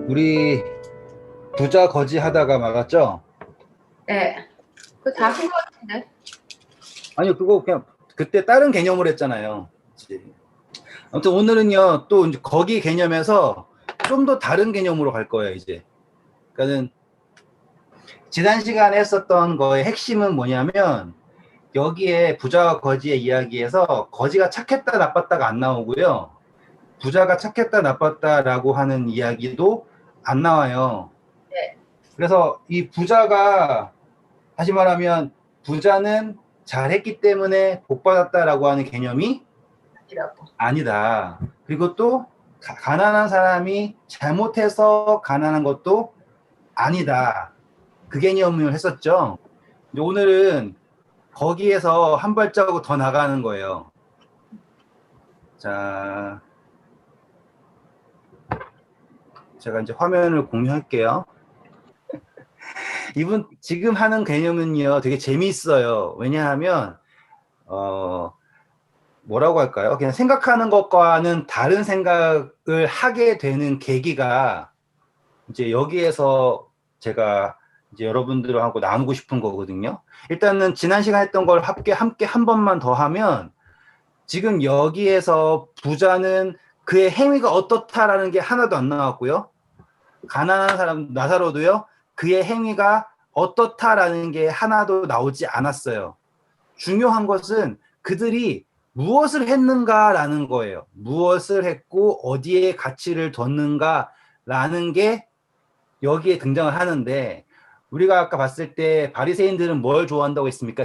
우리 부자 거지 하다가 말았죠? 네. 그거 다 한 것 같은데. 아니요, 그거 그냥 그때 다른 개념을 했잖아요. 아무튼 오늘은요, 또 이제 거기 개념에서 좀 더 다른 개념으로 갈 거예요, 이제. 그러니까는 지난 시간에 했었던 거의 핵심은 뭐냐면 여기에 부자와 거지의 이야기에서 거지가 착했다 나빴다가 안 나오고요. 부자가 착했다 나빴다라고 하는 이야기도 안 나와요. 네. 그래서 이 부자가 다시 말하면 부자는 잘했기 때문에 복받았다라고 하는 개념이 이라고. 아니다. 그리고 또 가난한 사람이 잘못해서 가난한 것도 아니다. 그 개념을 했었죠. 근데 오늘은 거기에서 한 발자국 더 나가는 거예요. 자, 제가 이제 화면을 공유할게요. 이분 지금 하는 개념은요, 되게 재미있어요. 왜냐하면 뭐라고 할까요? 그냥 생각하는 것과는 다른 생각을 하게 되는 계기가 이제 여기에서 제가 이제 여러분들하고 나누고 싶은 거거든요. 일단은 지난 시간 했던 걸 함께 한 번만 더 하면 지금 여기에서 부자는 그의 행위가 어떻다라는 게 하나도 안 나왔고요. 가난한 사람 나사로도요. 그의 행위가 어떻다라는 게 하나도 나오지 않았어요. 중요한 것은 그들이 무엇을 했는가라는 거예요. 무엇을 했고 어디에 가치를 뒀는가라는 게 여기에 등장을 하는데 우리가 아까 봤을 때 바리새인들은 뭘 좋아한다고 했습니까?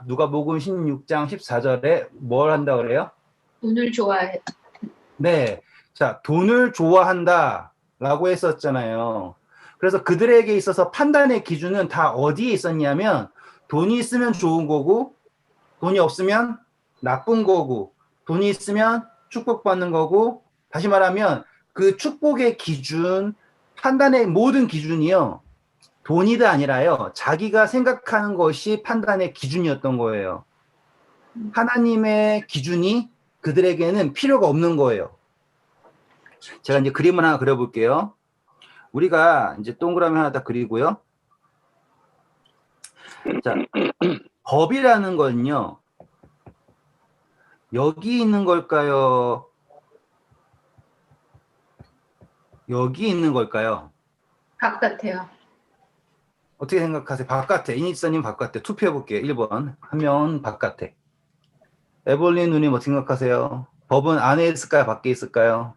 누가복음 16장 14절에 뭘 한다 그래요? 돈을 좋아해. 네. 자, 돈을 좋아한다라고 했었잖아요. 그래서 그들에게 있어서 판단의 기준은 다 어디에 있었냐면 돈이 있으면 좋은 거고 돈이 없으면 나쁜 거고 돈이 있으면 축복받는 거고 다시 말하면 그 축복의 기준 판단의 모든 기준이요 돈이다 아니라요 자기가 생각하는 것이 판단의 기준이었던 거예요. 하나님의 기준이 그들에게는 필요가 없는 거예요. 제가 이제 그림을 하나 그려볼게요. 우리가 이제 동그라미 하나 딱 그리고요. 자, 법이라는 건요 여기 있는 걸까요? 여기 있는 걸까요? 바깥에요. 어떻게 생각하세요? 바깥에. 이니스님 바깥에. 투표해볼게요. 1번. 한 명은 바깥에. 에볼린 누님 어떻게 생각하세요? 법은 안에 있을까요? 밖에 있을까요?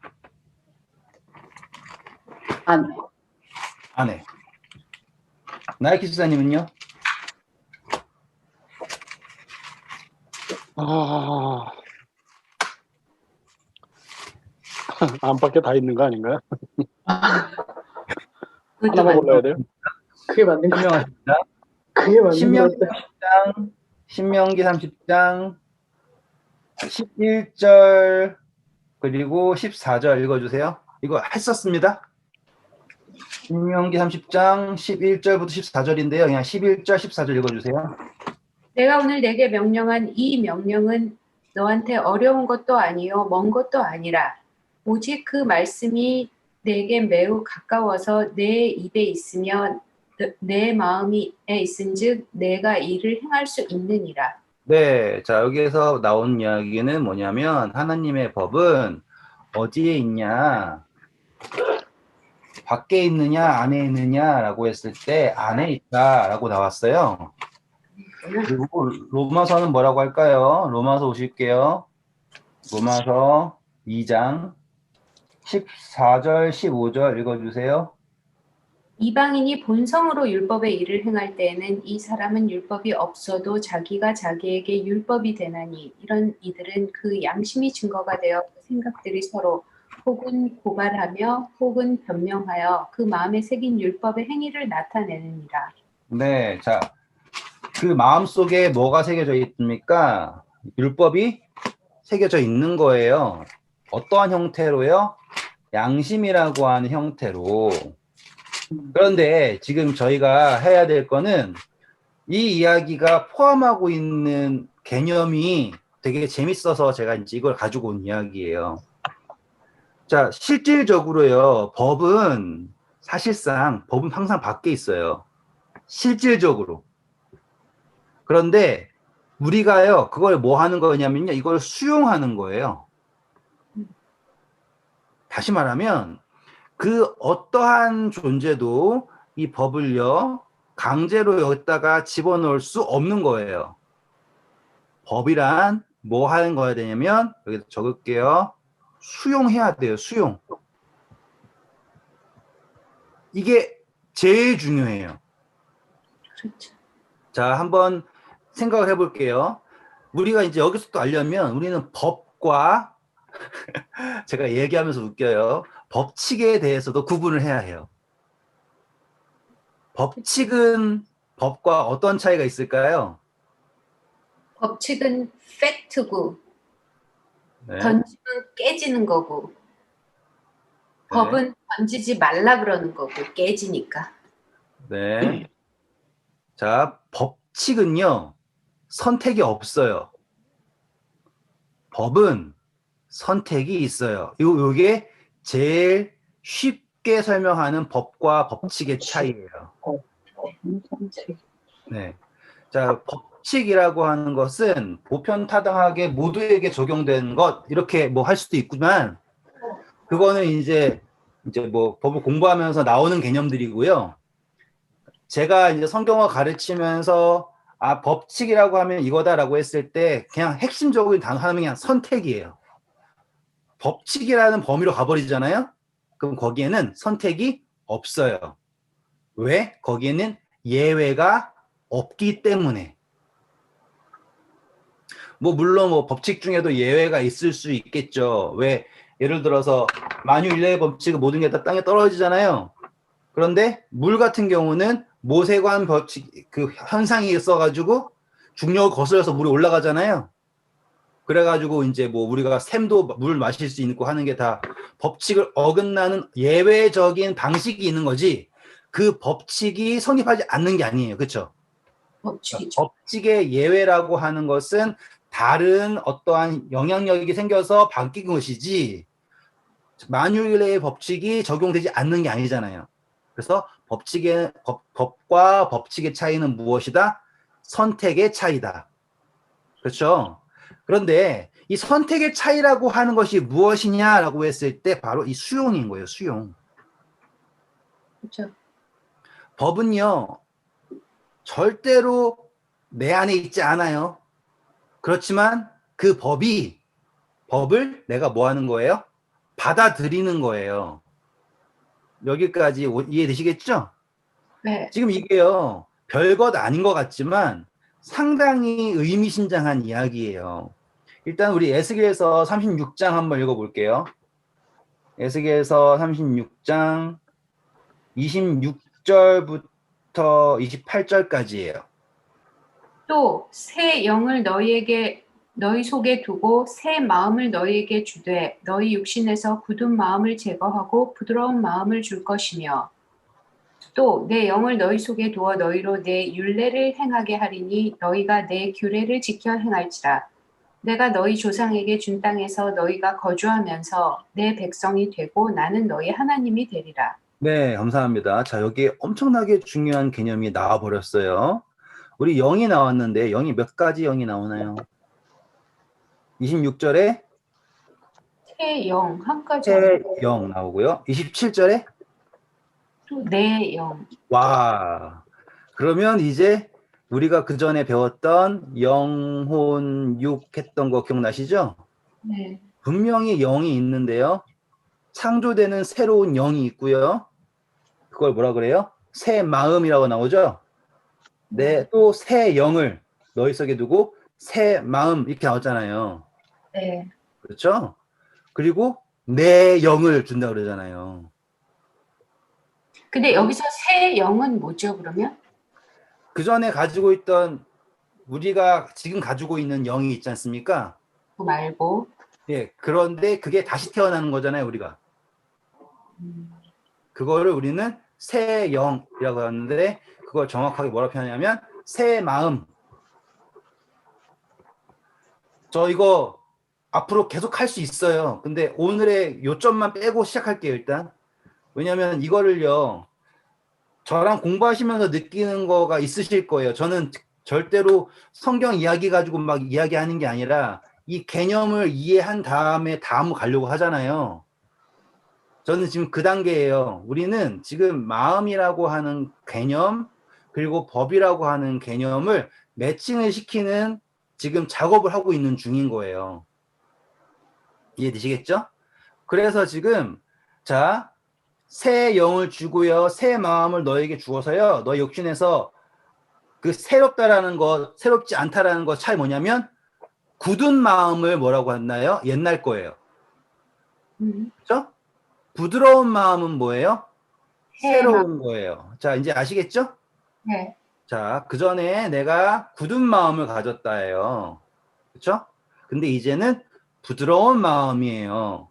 안에. 나이키 수사님은요? 안팎에 다 있는 거 아닌가요? 그것도 하나만 골라야 돼요? 그게 맞는 것 같아. 현명하십니다. 그게 맞는 신명기 것 같아. 30장, 신명기 30장, 11절, 그리고 14절 읽어주세요. 이거 했었습니다. 신명기 30장, 11절부터 14절인데요. 그냥 11절, 14절 읽어주세요. 내가 오늘 내게 명령한 이 명령은 너한테 어려운 것도 아니요 먼 것도 아니라 오직 그 말씀이 내게 매우 가까워서 내 입에 있으면 내 마음에 있은즉 내가 이를 행할 수 있느니라. 네, 자 여기에서 나온 이야기는 뭐냐면 하나님의 법은 어디에 있냐? 밖에 있느냐, 안에 있느냐라고 했을 때 안에 있다라고 나왔어요. 그리고 로마서는 뭐라고 할까요? 로마서 오실게요. 로마서 2장 14절, 15절 읽어주세요. 이방인이 본성으로 율법의 일을 행할 때에는 이 사람은 율법이 없어도 자기가 자기에게 율법이 되나니 이런 이들은 그 양심이 증거가 되어 그 생각들이 서로 혹은 고발하며 혹은 변명하여 그 마음에 새긴 율법의 행위를 나타내느니라. 네, 자, 그 마음속에 뭐가 새겨져 있습니까? 율법이 새겨져 있는 거예요. 어떠한 형태로요? 양심이라고 하는 형태로. 그런데 지금 저희가 해야 될 거는 이 이야기가 포함하고 있는 개념이 되게 재밌어서 제가 이제 이걸 가지고 온 이야기예요. 자, 실질적으로요, 법은 사실상 법은 항상 밖에 있어요. 실질적으로. 그런데 우리가요, 그걸 뭐 하는 거냐면요, 이걸 수용하는 거예요. 다시 말하면 그 어떠한 존재도 이 법을요, 강제로 여기다가 집어넣을 수 없는 거예요. 법이란 뭐 하는 거야 되냐면, 여기 적을게요. 수용해야 돼요, 수용. 이게 제일 중요해요. 그렇죠. 자, 한번 생각을 해볼게요. 우리가 이제 여기서 또 알려면 우리는 법과 제가 얘기하면서 웃겨요. 법칙에 대해서도 구분을 해야 해요. 법칙은 법과 어떤 차이가 있을까요? 법칙은 팩트고 네. 던지면 깨지는 거고 법은 던지지 말라 그러는 거고 깨지니까. 네. 자, 법칙은요, 선택이 없어요. 법은 선택이 있어요. 요게 제일 쉽게 설명하는 법과 법칙의 차이예요. 선택. 네. 자, 법칙이라고 하는 것은 보편타당하게 모두에게 적용되는 것, 이렇게 뭐 할 수도 있지만, 그거는 이제 뭐 법을 공부하면서 나오는 개념들이고요. 제가 이제 성경을 가르치면서 아, 법칙이라고 하면 이거다라고 했을 때 그냥 핵심적인 단어 하나는 그냥 선택이에요. 법칙이라는 범위로 가버리잖아요. 그럼 거기에는 선택이 없어요. 왜? 거기에는 예외가 없기 때문에. 뭐 물론 뭐 법칙 중에도 예외가 있을 수 있겠죠. 왜? 예를 들어서 만유인력의 법칙은 모든 게 다 땅에 떨어지잖아요. 그런데 물 같은 경우는 모세관 법칙 그 현상이 있어가지고 중력을 거슬러서 물이 올라가잖아요. 그래가지고 이제 뭐 우리가 샘도 물 마실 수 있고 하는 게 다 법칙을 어긋나는 예외적인 방식이 있는 거지. 그 법칙이 성립하지 않는 게 아니에요. 그렇죠? 법칙이죠. 법칙의 예외라고 하는 것은 다른 어떠한 영향력이 생겨서 바뀐 것이지 만유인의 법칙이 적용되지 않는 게 아니잖아요. 그래서 법과 법칙의 차이는 무엇이다? 선택의 차이다. 그렇죠? 그런데 이 선택의 차이라고 하는 것이 무엇이냐라고 했을 때 바로 이 수용인 거예요. 수용. 그렇죠. 법은요, 절대로 내 안에 있지 않아요. 그렇지만 그 법을 내가 뭐 하는 거예요? 받아들이는 거예요. 여기까지 이해되시겠죠? 네. 지금 이게요, 별것 아닌 것 같지만 상당히 의미심장한 이야기예요. 일단 우리 에스겔서 36장 한번 읽어볼게요. 에스겔서 36장 26절부터 28절까지예요. 또 새 영을 너희 속에 두고 새 마음을 너희에게 주되 너희 육신에서 굳은 마음을 제거하고 부드러운 마음을 줄 것이며 또 내 영을 너희 속에 두어 너희로 내 율례를 행하게 하리니 너희가 내 규례를 지켜 행할지라. 내가 너희 조상에게 준 땅에서 너희가 거주하면서 내 백성이 되고 나는 너희 하나님이 되리라. 네, 감사합니다. 자, 여기 엄청나게 중요한 개념이 나와버렸어요. 우리 영이 나왔는데 영이 몇 가지 영이 나오나요? 26절에 새 영 한 가지 새 영 나오고요. 27절에 또 내 영. 와. 그러면 이제 우리가 그 전에 배웠던 영혼 육 했던 거 기억나시죠? 네. 분명히 영이 있는데요. 창조되는 새로운 영이 있고요. 그걸 뭐라 그래요? 새 마음이라고 나오죠? 네, 또 새 영을 너희 속에 두고 새 마음 이렇게 나왔잖아요. 네. 그렇죠? 그리고 내 영을 준다 그러잖아요. 근데 여기서 새 영은 뭐죠, 그러면? 그 전에 가지고 있던 우리가 지금 가지고 있는 영이 있지 않습니까? 그거 말고. 예, 그런데 그게 다시 태어나는 거잖아요, 우리가. 그거를 우리는 새 영이라고 하는데 그걸 정확하게 뭐라 표현하냐면 새 마음. 저 이거 앞으로 계속 할 수 있어요. 근데 오늘의 요점만 빼고 시작할게요, 일단. 왜냐면 이거를요, 저랑 공부하시면서 느끼는 거가 있으실 거예요. 저는 절대로 성경 이야기 가지고 막 이야기하는 게 아니라 이 개념을 이해한 다음에 다음 가려고 하잖아요. 저는 지금 그 단계예요. 우리는 지금 마음이라고 하는 개념, 그리고 법이라고 하는 개념을 매칭을 시키는 지금 작업을 하고 있는 중인 거예요. 이해되시겠죠? 그래서 지금, 자, 새 영을 주고요, 새 마음을 너에게 주어서요, 너 육신에서 그 새롭다라는 것, 새롭지 않다라는 것 차이 뭐냐면, 굳은 마음을 뭐라고 했나요? 옛날 거예요. 그렇죠? 부드러운 마음은 뭐예요? 새로운 거예요. 자, 이제 아시겠죠? 네. 자, 그 전에 내가 굳은 마음을 가졌다예요. 그렇죠? 근데 이제는 부드러운 마음이에요.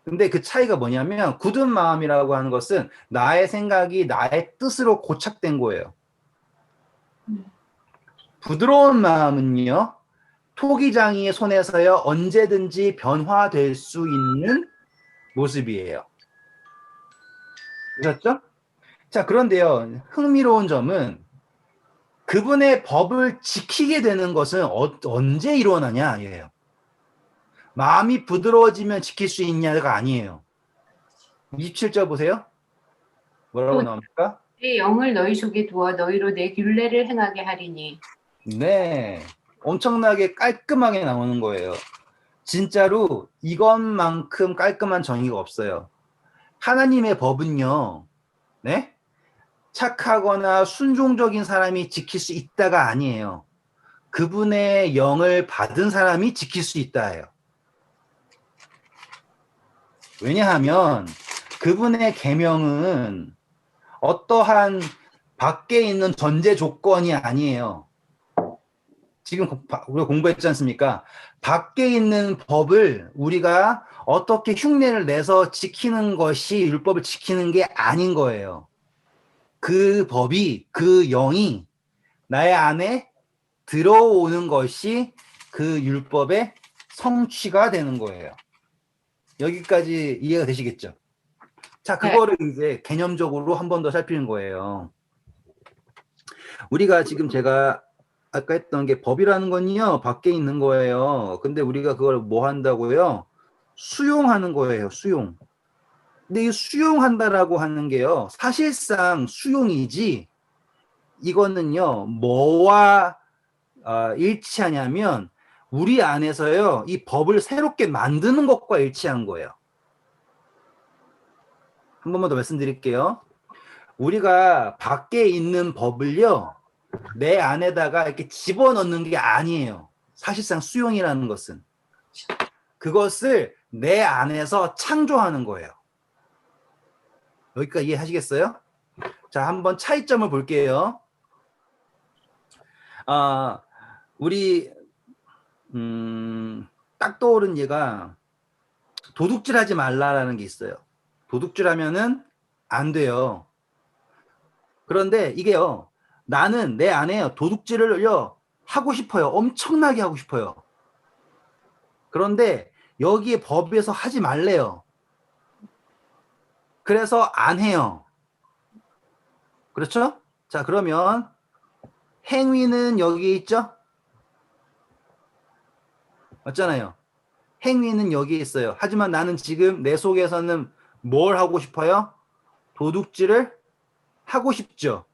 근데 그 차이가 뭐냐면 굳은 마음이라고 하는 것은 나의 생각이 나의 뜻으로 고착된 거예요. 부드러운 마음은요, 토기장이의 손에서요, 언제든지 변화될 수 있는 모습이에요. 그렇죠? 자, 그런데요, 흥미로운 점은 그분의 법을 지키게 되는 것은 언제 일어나냐, 이에요. 마음이 부드러워지면 지킬 수 있냐가 아니에요. 27절 보세요. 뭐라고 또 나옵니까? 내 영을 너희 속에 두어 너희로 내 율례를 행하게 하리니. 네. 엄청나게 깔끔하게 나오는 거예요. 진짜로 이것만큼 깔끔한 정의가 없어요. 하나님의 법은요, 네? 착하거나 순종적인 사람이 지킬 수 있다가 아니에요. 그분의 영을 받은 사람이 지킬 수 있다예요. 왜냐하면 그분의 계명은 어떠한 밖에 있는 전제 조건이 아니에요. 지금 우리가 공부했지 않습니까? 밖에 있는 법을 우리가 어떻게 흉내를 내서 지키는 것이 율법을 지키는 게 아닌 거예요. 그 법이, 그 영이 나의 안에 들어오는 것이 그 율법의 성취가 되는 거예요. 여기까지 이해가 되시겠죠? 자, 그거를 이제 개념적으로 한 번 더 살피는 거예요. 우리가 지금 제가 아까 했던 게 법이라는 건요, 밖에 있는 거예요. 근데 우리가 그걸 뭐 한다고요? 수용하는 거예요, 수용. 근데 이 수용한다라고 하는 게요, 사실상 수용이지, 이거는요, 뭐와 일치하냐면, 우리 안에서요, 이 법을 새롭게 만드는 것과 일치한 거예요. 한 번만 더 말씀드릴게요. 우리가 밖에 있는 법을요, 내 안에다가 이렇게 집어넣는 게 아니에요. 사실상 수용이라는 것은. 그것을 내 안에서 창조하는 거예요. 여기까지 이해하시겠어요? 자, 한번 차이점을 볼게요. 우리 딱 떠오른 예가 도둑질하지 말라라는 게 있어요. 도둑질하면은 안 돼요. 그런데 이게요, 나는 내 안에 도둑질을요 하고 싶어요. 엄청나게 하고 싶어요. 그런데 여기에 법에서 하지 말래요. 그래서 안 해요. 그렇죠? 자, 그러면 행위는 여기 있죠? 맞잖아요. 행위는 여기 있어요. 하지만 나는 지금 내 속에서는 뭘 하고 싶어요? 도둑질을 하고 싶죠.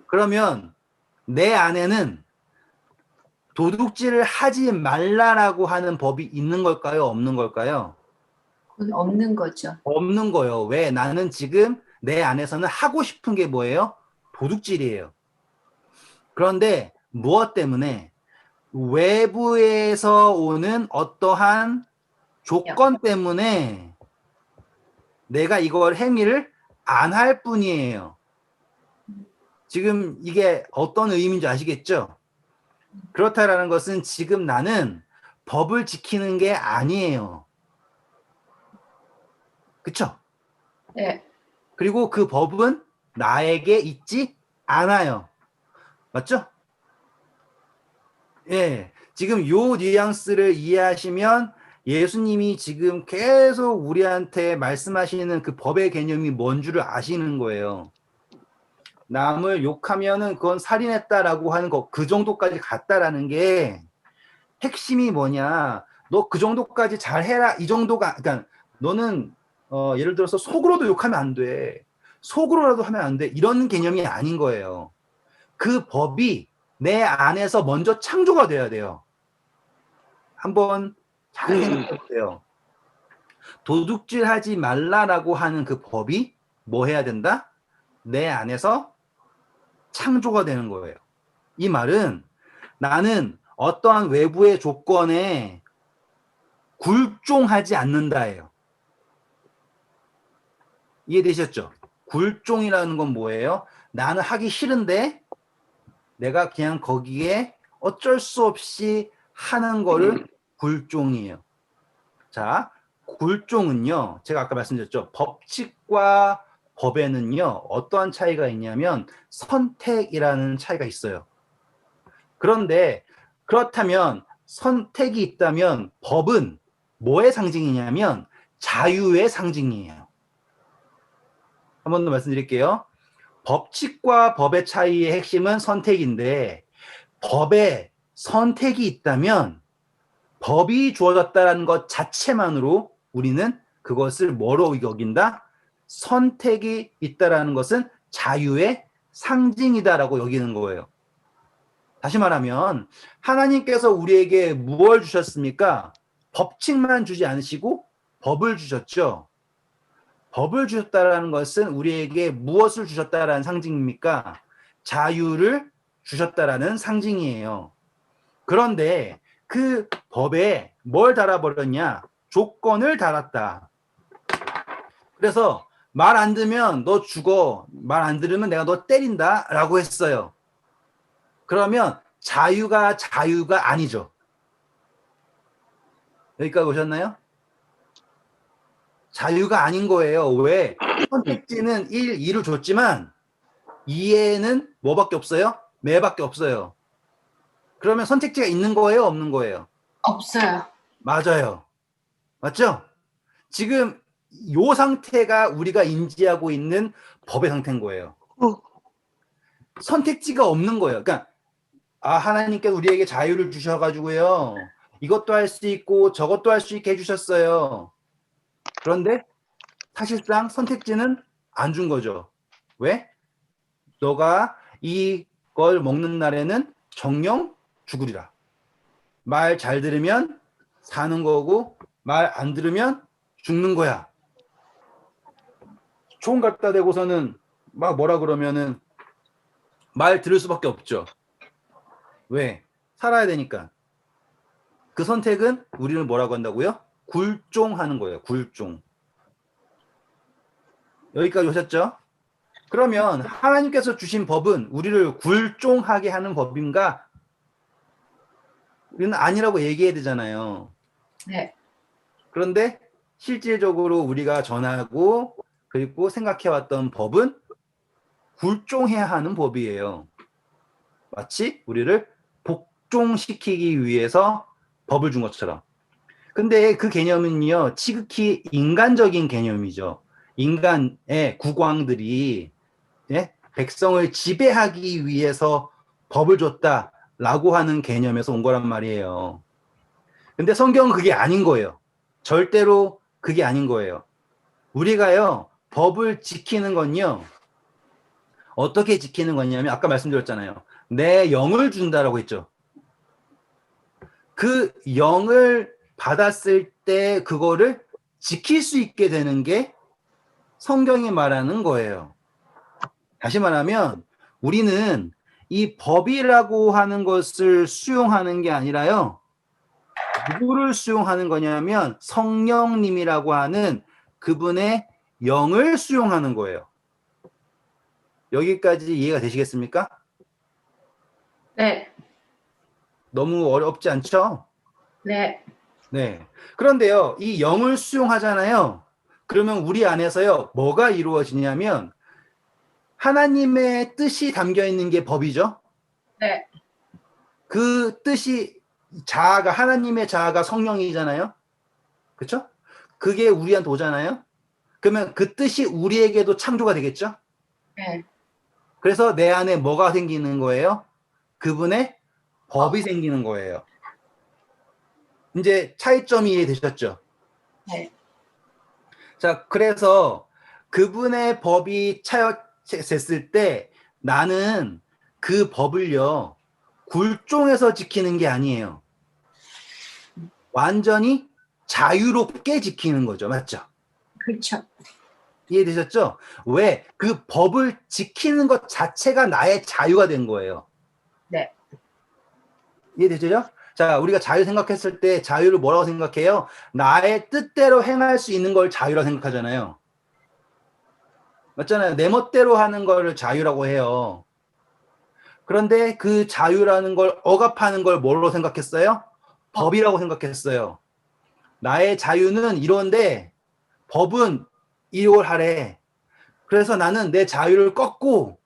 그러면 내 안에는 도둑질을 하지 말라라고 하는 법이 있는 걸까요? 없는 걸까요? 그건 없는 거죠. 없는 거예요. 왜? 나는 지금 내 안에서는 하고 싶은 게 뭐예요? 도둑질이에요. 그런데 무엇 때문에? 외부에서 오는 어떠한 조건 때문에 내가 이걸 행위를 안 할 뿐이에요. 지금 이게 어떤 의미인지 아시겠죠? 그렇다라는 것은 지금 나는 법을 지키는 게 아니에요. 그쵸? 네. 그리고 그 법은 나에게 있지 않아요. 맞죠? 예. 지금 요 뉘앙스를 이해하시면 예수님이 지금 계속 우리한테 말씀하시는 그 법의 개념이 뭔 줄을 아시는 거예요. 남을 욕하면은 그건 살인했다라고 하는 거, 그 정도까지 갔다라는 게 핵심이 뭐냐? 너 그 정도까지 잘해라. 이 정도가, 그러니까 너는 예를 들어서 속으로도 욕하면 안 돼. 속으로라도 하면 안 돼. 이런 개념이 아닌 거예요. 그 법이 내 안에서 먼저 창조가 돼야 돼요. 한번 잘 생각해 보세요. 도둑질하지 말라라고 하는 그 법이 뭐 해야 된다? 내 안에서 창조가 되는 거예요. 이 말은 나는 어떠한 외부의 조건에 굴종하지 않는다예요. 이해되셨죠? 굴종이라는 건 뭐예요? 나는 하기 싫은데 내가 그냥 거기에 어쩔 수 없이 하는 거를 굴종이에요. 자, 굴종은요, 제가 아까 말씀드렸죠. 법칙과 법에는요, 어떠한 차이가 있냐면 선택이라는 차이가 있어요. 그런데 그렇다면 선택이 있다면 법은 뭐의 상징이냐면 자유의 상징이에요. 한 번 더 말씀드릴게요. 법칙과 법의 차이의 핵심은 선택인데 법에 선택이 있다면 법이 주어졌다는 것 자체만으로 우리는 그것을 뭐로 여긴다? 선택이 있다라는 것은 자유의 상징이다라고 여기는 거예요. 다시 말하면 하나님께서 우리에게 무엇을 주셨습니까? 법칙만 주지 않으시고 법을 주셨죠. 법을 주셨다라는 것은 우리에게 무엇을 주셨다라는 상징입니까? 자유를 주셨다라는 상징이에요. 그런데 그 법에 뭘 달아버렸냐? 조건을 달았다. 그래서 말 안 들으면 너 죽어. 말 안 들으면 내가 너 때린다. 라고 했어요. 그러면 자유가 아니죠. 여기까지 오셨나요? 자유가 아닌 거예요. 왜? 선택지는 2를 줬지만 2에는 뭐밖에 없어요? 매밖에 없어요. 그러면 선택지가 있는 거예요? 없는 거예요? 없어요. 맞아요. 맞죠? 지금 이 상태가 우리가 인지하고 있는 법의 상태인 거예요. 선택지가 없는 거예요. 그러니까 하나님께서 우리에게 자유를 주셔가지고요. 이것도 할 수 있고 저것도 할 수 있게 해주셨어요. 그런데 사실상 선택지는 안 준 거죠. 왜? 너가 이걸 먹는 날에는 정령 죽으리라. 말 잘 들으면 사는 거고 말 안 들으면 죽는 거야. 총 갖다 대고서는 막 뭐라 그러면은 말 들을 수밖에 없죠. 왜? 살아야 되니까. 그 선택은 우리를 뭐라고 한다고요? 굴종하는 거예요. 굴종. 여기까지 오셨죠? 그러면 하나님께서 주신 법은 우리를 굴종하게 하는 법인가? 이건 아니라고 얘기해야 되잖아요. 네. 그런데 실질적으로 우리가 전하고 그리고 생각해왔던 법은 굴종해야 하는 법이에요. 마치 우리를 복종시키기 위해서 법을 준 것처럼. 근데 그 개념은요, 지극히 인간적인 개념이죠. 인간의 국왕들이 백성을 지배하기 위해서 법을 줬다라고 하는 개념에서 온 거란 말이에요. 근데 성경은 그게 아닌 거예요. 절대로 그게 아닌 거예요. 우리가요, 법을 지키는 건요, 어떻게 지키는 거냐면, 아까 말씀드렸잖아요. 내 영을 준다라고 했죠. 그 영을 받았을 때 그거를 지킬 수 있게 되는 게 성경이 말하는 거예요. 다시 말하면 우리는 이 법이라고 하는 것을 수용하는 게 아니라요. 누구를 수용하는 거냐면 성령님이라고 하는 그분의 영을 수용하는 거예요. 여기까지 이해가 되시겠습니까? 네. 너무 어렵지 않죠? 네. 네. 그런데요, 이 영을 수용하잖아요. 그러면 우리 안에서요, 뭐가 이루어지냐면 하나님의 뜻이 담겨 있는 게 법이죠. 네. 그 뜻이 하나님의 자아가 성령이잖아요. 그렇죠? 그게 우리한테 오잖아요. 그러면 그 뜻이 우리에게도 창조가 되겠죠? 네. 그래서 내 안에 뭐가 생기는 거예요? 그분의 법이 생기는 거예요. 이제 차이점이 이해되셨죠? 네. 자, 그래서 그분의 법이 차였을 때 나는 그 법을요, 굴종해서 지키는 게 아니에요. 완전히 자유롭게 지키는 거죠. 맞죠? 그렇죠. 이해되셨죠? 왜? 그 법을 지키는 것 자체가 나의 자유가 된 거예요. 네. 이해되죠? 자, 우리가 자유 생각했을 때 자유를 뭐라고 생각해요? 나의 뜻대로 행할 수 있는 걸 자유라고 생각하잖아요. 맞잖아요. 내 멋대로 하는 걸 자유라고 해요. 그런데 그 자유라는 걸 억압하는 걸 뭘로 생각했어요? 법이라고 생각했어요. 나의 자유는 이런데 법은 이걸 하래. 그래서 나는 내 자유를 꺾고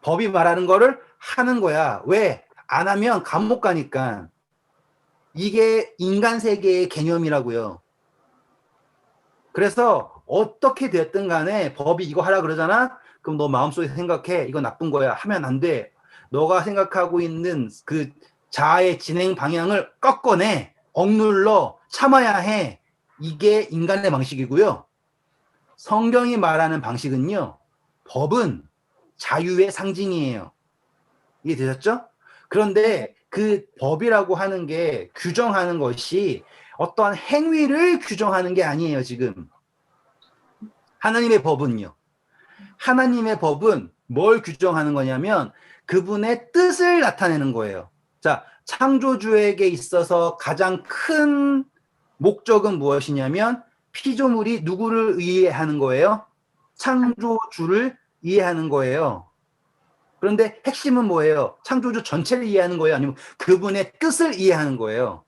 법이 말하는 거를 하는 거야. 왜? 안 하면 감옥 가니까. 이게 인간 세계의 개념이라고요. 그래서 어떻게 됐든 간에 법이 이거 하라 그러잖아? 그럼 너 마음속에 생각해. 이거 나쁜 거야. 하면 안 돼. 너가 생각하고 있는 그 자아의 진행 방향을 꺾어내. 억눌러. 참아야 해. 이게 인간의 방식이고요. 성경이 말하는 방식은요. 법은 자유의 상징이에요. 이해되셨죠? 그런데 그 법이라고 하는 게 규정하는 것이 어떠한 행위를 규정하는 게 아니에요, 지금. 하나님의 법은요. 하나님의 법은 뭘 규정하는 거냐면 그분의 뜻을 나타내는 거예요. 자, 창조주에게 있어서 가장 큰 목적은 무엇이냐면 피조물이 누구를 이해하는 거예요? 창조주를 이해하는 거예요. 그런데 핵심은 뭐예요? 창조주 전체를 이해하는 거예요? 아니면 그분의 뜻을 이해하는 거예요?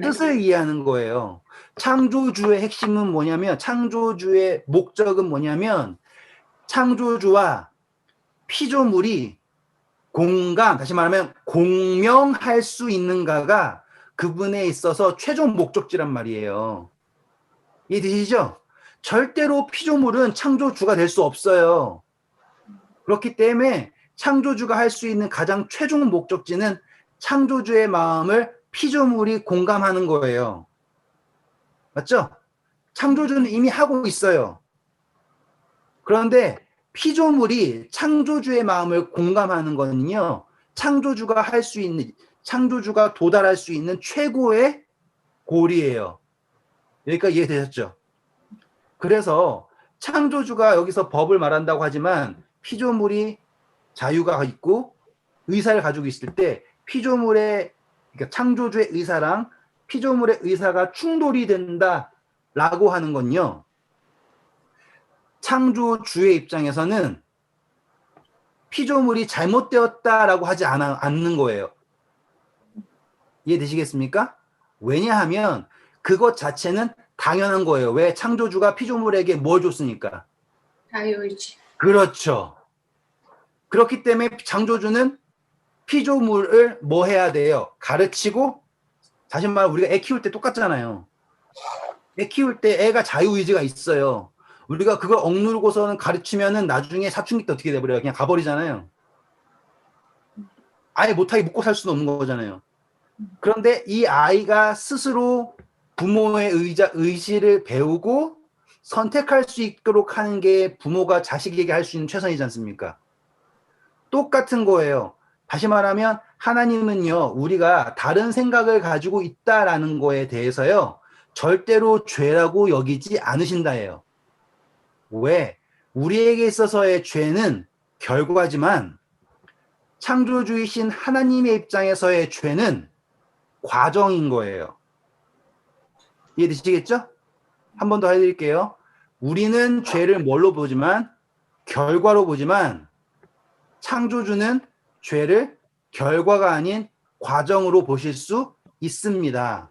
뜻을 이해하는 거예요. 창조주의 핵심은 뭐냐면, 창조주의 목적은 뭐냐면, 창조주와 피조물이 다시 말하면 공명할 수 있는가가 그분에 있어서 최종 목적지란 말이에요. 이해되시죠? 절대로 피조물은 창조주가 될 수 없어요. 그렇기 때문에 창조주가 할 수 있는 가장 최종 목적지는 창조주의 마음을 피조물이 공감하는 거예요. 맞죠? 창조주는 이미 하고 있어요. 그런데 피조물이 창조주의 마음을 공감하는 거는요, 창조주가 도달할 수 있는 최고의 고리예요. 여기까지 이해되셨죠? 그래서 창조주가 여기서 법을 말한다고 하지만 피조물이 자유가 있고 의사를 가지고 있을 때 그러니까 창조주의 의사랑 피조물의 의사가 충돌이 된다라고 하는 건요. 창조주의 입장에서는 피조물이 잘못되었다라고 하지 않는 거예요. 이해되시겠습니까? 왜냐하면 그것 자체는 당연한 거예요. 왜? 창조주가 피조물에게 뭘 줬으니까. 자유의지. 그렇죠. 그렇기 때문에 창조주는 피조물을 뭐 해야 돼요? 가르치고, 다시 말해 우리가 애 키울 때 똑같잖아요. 애 키울 때 애가 자유의지가 있어요. 우리가 그걸 억누르고서는 가르치면은 나중에 사춘기 때 어떻게 돼버려요? 그냥 가버리잖아요. 아예 못하게 먹고 살 수는 없는 거잖아요. 그런데 이 아이가 스스로 부모의 의지를 배우고 선택할 수 있도록 하는 게 부모가 자식에게 할 수 있는 최선이지 않습니까? 똑같은 거예요. 다시 말하면 하나님은요, 우리가 다른 생각을 가지고 있다라는 거에 대해서요, 절대로 죄라고 여기지 않으신다예요. 왜? 우리에게 있어서의 죄는 결과지만 창조주이신 하나님의 입장에서의 죄는 과정인 거예요. 이해되시겠죠? 한 번 더 해드릴게요. 우리는 죄를 뭘로 보지만 결과로 보지만 창조주는 죄를 결과가 아닌 과정으로 보실 수 있습니다.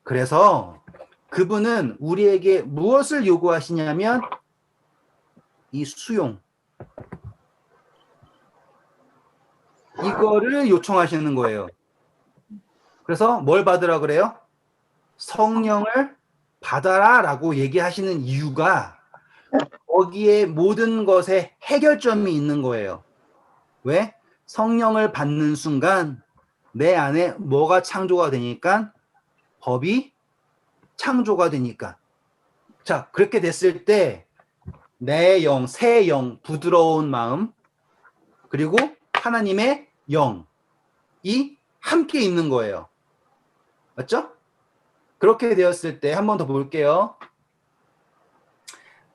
그래서 그분은 우리에게 무엇을 요구하시냐면 이 수용. 이거를 요청하시는 거예요. 그래서 뭘 받으라 그래요? 성령을 받아라라고 얘기하시는 이유가 거기에 모든 것에 해결점이 있는 거예요. 왜? 성령을 받는 순간 내 안에 뭐가 창조가 되니까? 법이 창조가 되니까. 자, 그렇게 됐을 때 내 영, 새 영, 부드러운 마음, 그리고 하나님의 영이 함께 있는 거예요. 맞죠? 그렇게 되었을 때 한 번 더 볼게요.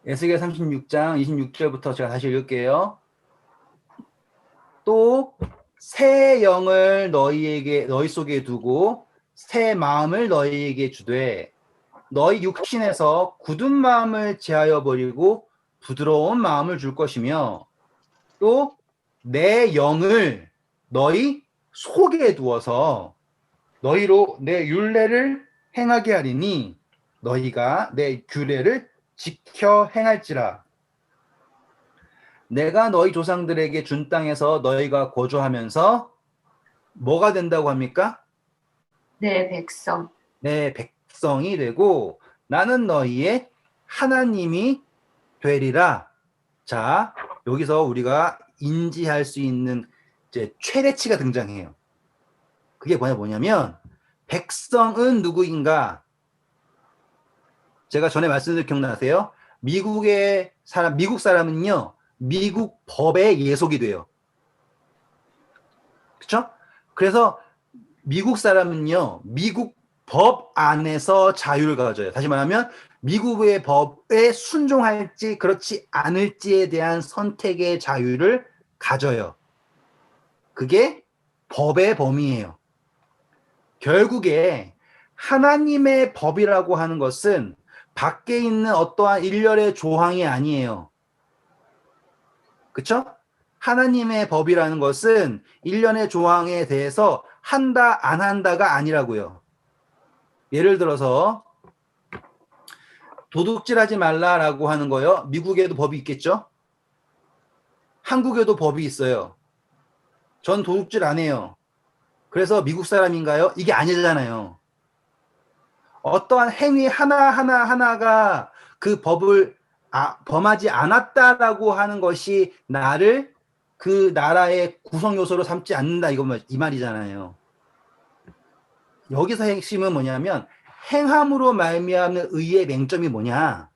에스겔 36장 26절부터 제가 다시 읽을게요. 또 새 영을 너희 속에 두고 새 마음을 너희에게 주되 너희 육신에서 굳은 마음을 제하여 버리고 부드러운 마음을 줄 것이며 또 내 영을 너희 속에 두어서 너희로 내 율례를 행하게 하리니 너희가 내 규례를 지켜 행할지라. 내가 너희 조상들에게 준 땅에서 너희가 거주하면서 뭐가 된다고 합니까? 내 백성. 내 백성이 되고 나는 너희의 하나님이 되리라. 자, 여기서 우리가 인지할 수 있는 이제 최대치가 등장해요. 그게 뭐냐면 백성은 누구인가? 제가 전에 말씀드린 기억나세요? 미국 사람은요, 미국 법에 예속이 돼요. 그렇죠? 그래서 미국 사람은요, 미국 법 안에서 자유를 가져요. 다시 말하면 미국의 법에 순종할지 그렇지 않을지에 대한 선택의 자유를 가져요. 그게 법의 범위예요. 결국에 하나님의 법이라고 하는 것은 밖에 있는 어떠한 일련의 조항이 아니에요. 그쵸? 하나님의 법이라는 것은 일련의 조항에 대해서 한다, 안 한다가 아니라고요. 예를 들어서 도둑질하지 말라라고 하는 거요. 미국에도 법이 있겠죠? 한국에도 법이 있어요. 전 도둑질 안 해요. 그래서 미국 사람인가요? 이게 아니잖아요. 어떠한 행위 하나가 그 법을 범하지 않았다라고 하는 것이 나를 그 나라의 구성 요소로 삼지 않는다 이 말이잖아요. 여기서 핵심은 뭐냐면 행함으로 말미암는 의의 맹점이 뭐냐?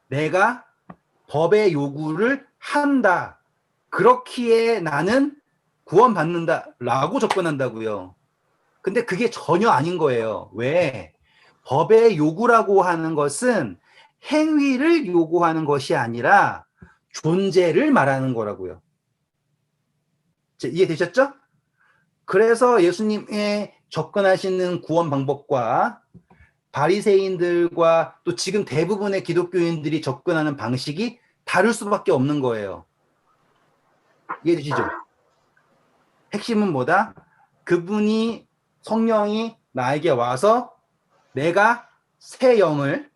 내가 법의 요구를 한다. 그렇기에 나는 구원받는다라고 접근한다고요. 근데 그게 전혀 아닌 거예요. 왜? 법의 요구라고 하는 것은 행위를 요구하는 것이 아니라 존재를 말하는 거라고요. 이해되셨죠? 그래서 예수님의 접근하시는 구원 방법과 바리새인들과 또 지금 대부분의 기독교인들이 접근하는 방식이 다를 수밖에 없는 거예요. 이해되시죠? 핵심은 뭐다? 그분이 성령이 나에게 와서 내가 새 영을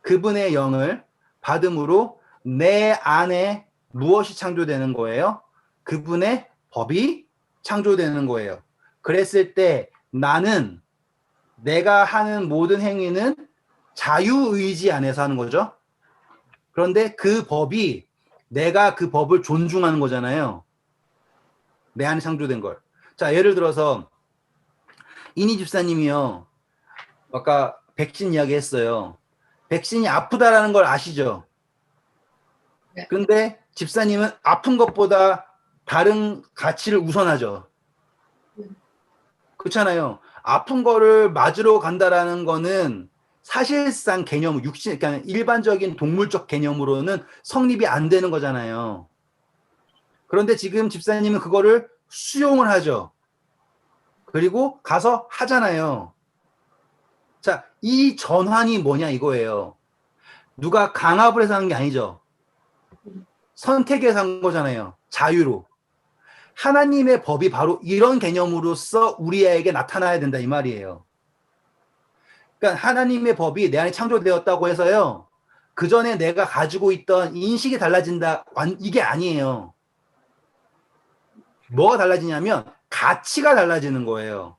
그분의 영을 받음으로 내 안에 무엇이 창조되는 거예요? 그분의 법이 창조되는 거예요. 그랬을 때 나는 내가 하는 모든 행위는 자유의지 안에서 하는 거죠. 그런데 그 법이 내가 그 법을 존중하는 거잖아요. 내 안에 창조된 걸. 자, 예를 들어서 이니 집사님이요. 아까 백신 이야기 했어요. 백신이 아프다라는 걸 아시죠? 네. 근데 집사님은 아픈 것보다 다른 가치를 우선하죠. 그렇잖아요. 아픈 거를 맞으러 간다라는 거는 사실상 개념, 그러니까 일반적인 동물적 개념으로는 성립이 안 되는 거잖아요. 그런데 지금 집사님은 그거를 수용을 하죠. 그리고 가서 하잖아요. 자, 이 전환이 뭐냐 이거예요. 누가 강압을 해서 하는 게 아니죠. 선택해서 한 거잖아요. 자유로. 하나님의 법이 바로 이런 개념으로서 우리에게 나타나야 된다 이 말이에요. 그러니까 하나님의 법이 내 안에 창조되었다고 해서요. 그 전에 내가 가지고 있던 인식이 달라진다. 이게 아니에요. 뭐가 달라지냐면 가치가 달라지는 거예요.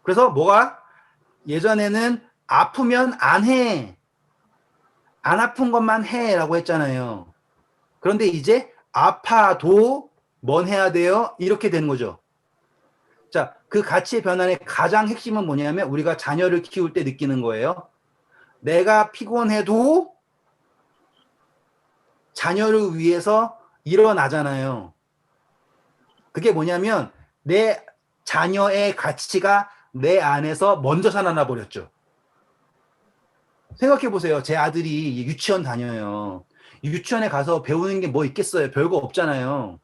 그래서 뭐가 예전에는 아프면 안 해. 안 아픈 것만 해라고 했잖아요. 그런데 이제 아파도 뭔 해야 돼요? 이렇게 되는 거죠. 자, 그 가치의 변화의 가장 핵심은 뭐냐면 우리가 자녀를 키울 때 느끼는 거예요. 내가 피곤해도 자녀를 위해서 일어나잖아요. 그게 뭐냐면 내 자녀의 가치가 내 안에서 먼저 살아나 버렸죠. 생각해 보세요. 제 아들이 유치원 다녀요. 유치원에 가서 배우는 게 뭐 있겠어요? 별거 없잖아요.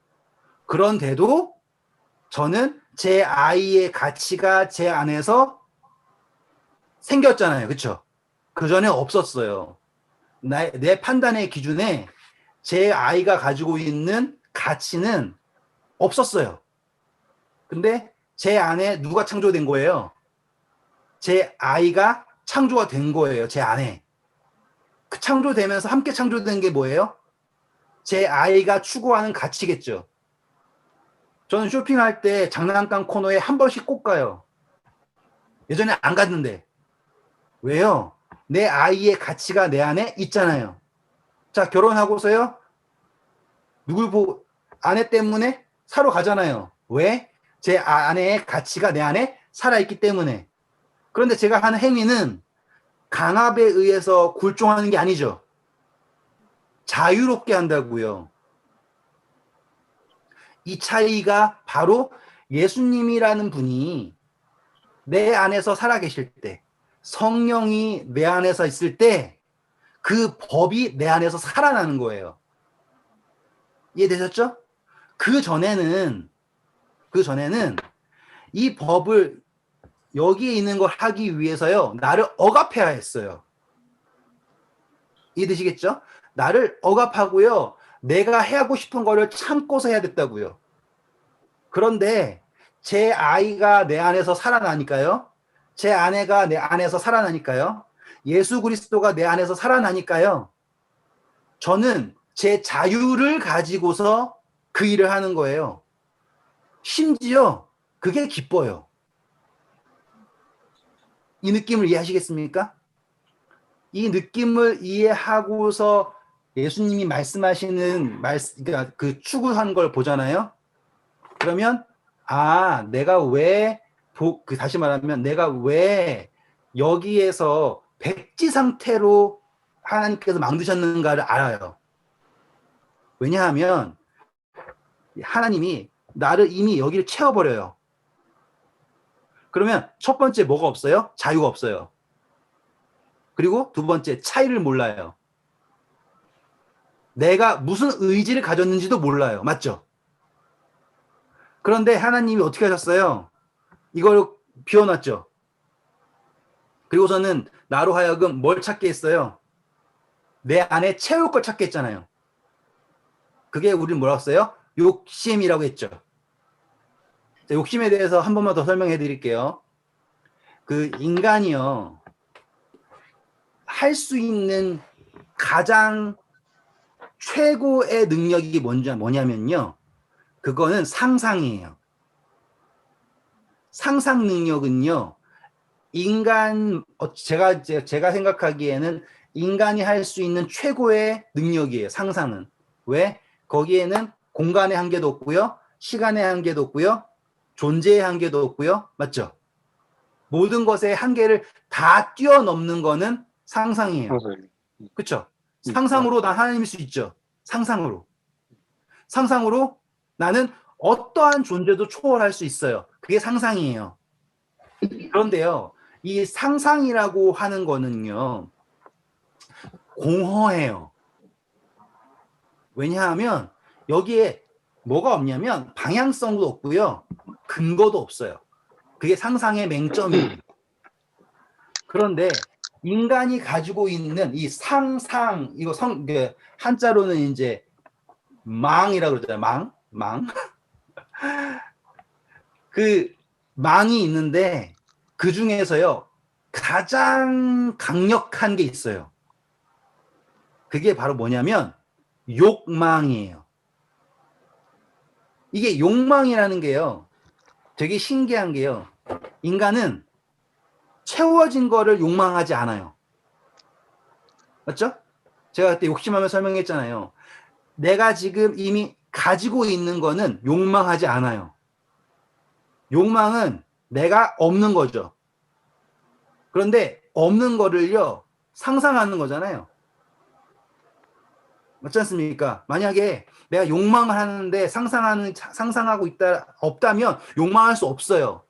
그런데도 저는 제 아이의 가치가 제 안에서 생겼잖아요. 그쵸? 그 전에 없었어요. 내 판단의 기준에 제 아이가 가지고 있는 가치는 없었어요. 근데 제 안에 누가 창조된 거예요? 제 아이가 창조가 된 거예요. 제 안에. 그 창조되면서 함께 창조된 게 뭐예요? 제 아이가 추구하는 가치겠죠. 저는 쇼핑할 때 장난감 코너에 한 번씩 꼭 가요. 예전에 안 갔는데. 왜요? 내 아이의 가치가 내 안에 있잖아요. 자, 결혼하고서요. 누굴 보고 아내 때문에 사러 가잖아요. 왜? 제 아내의 가치가 내 안에 살아있기 때문에. 그런데 제가 하는 행위는 강압에 의해서 굴종하는 게 아니죠. 자유롭게 한다고요. 이 차이가 바로 예수님이라는 분이 내 안에서 살아계실 때, 성령이 내 안에서 있을 때 그 법이 내 안에서 살아나는 거예요. 이해되셨죠? 그 전에는 이 법을 여기에 있는 걸 하기 위해서요, 나를 억압해야 했어요. 이해되시겠죠? 나를 억압하고요, 내가 하고 싶은 거를 참고서 해야 됐다고요. 그런데 제 아이가 내 안에서 살아나니까요, 제 아내가 내 안에서 살아나니까요, 예수 그리스도가 내 안에서 살아나니까요, 저는 제 자유를 가지고서 그 일을 하는 거예요. 심지어 그게 기뻐요. 이 느낌을 이해하시겠습니까? 이 느낌을 이해하고서 예수님이 말씀하시는 그러니까 그 추구한 걸 보잖아요. 그러면 내가 왜 다시 말하면 내가 왜 여기에서 백지 상태로 하나님께서 만드셨는가를 알아요. 왜냐하면 하나님이 나를 이미 여기를 채워버려요. 그러면 첫 번째 뭐가 없어요? 자유가 없어요. 그리고 두 번째 차이를 몰라요. 내가 무슨 의지를 가졌는지도 몰라요. 맞죠? 그런데 하나님이 어떻게 하셨어요? 이걸 비워놨죠. 그리고서는 나로 하여금 뭘 찾게 했어요? 내 안에 채울 걸 찾게 했잖아요. 그게 우리는 뭐라고 했어요? 욕심이라고 했죠. 자, 욕심에 대해서 한 번만 더 설명해 드릴게요. 그 인간이요, 할 수 있는 가장 최고의 능력이 뭐냐면요, 그거는 상상이에요. 상상 능력은요, 제가 생각하기에는 인간이 할 수 있는 최고의 능력이에요. 상상은. 왜? 거기에는 공간의 한계도 없고요, 시간의 한계도 없고요, 존재의 한계도 없고요. 맞죠? 모든 것의 한계를 다 뛰어넘는 거는 상상이에요. 그렇죠? 상상으로 난 하나님일 수 있죠. 상상으로 나는 어떠한 존재도 초월할 수 있어요. 그게 상상이에요. 그런데요, 이 상상이라고 하는 거는요, 공허해요. 왜냐하면 여기에 뭐가 없냐면 방향성도 없고요, 근거도 없어요. 그게 상상의 맹점이에요. 그런데 인간이 가지고 있는 이 상상, 한자로는 이제 망이라고 그러잖아요. 망. 그 망이 있는데 그 중에서요, 가장 강력한 게 있어요. 그게 바로 뭐냐면 욕망이에요. 이게 욕망이라는 게요, 되게 신기한 게요, 인간은 채워진 거를 욕망하지 않아요. 맞죠? 제가 그때 욕심하며 설명했잖아요. 내가 지금 이미 가지고 있는 거는 욕망하지 않아요. 욕망은 내가 없는 거죠. 그런데 없는 거를요, 상상하는 거잖아요. 맞지 않습니까? 만약에 내가 욕망을 하는데 상상하고 있다, 없다면 욕망할 수 없어요.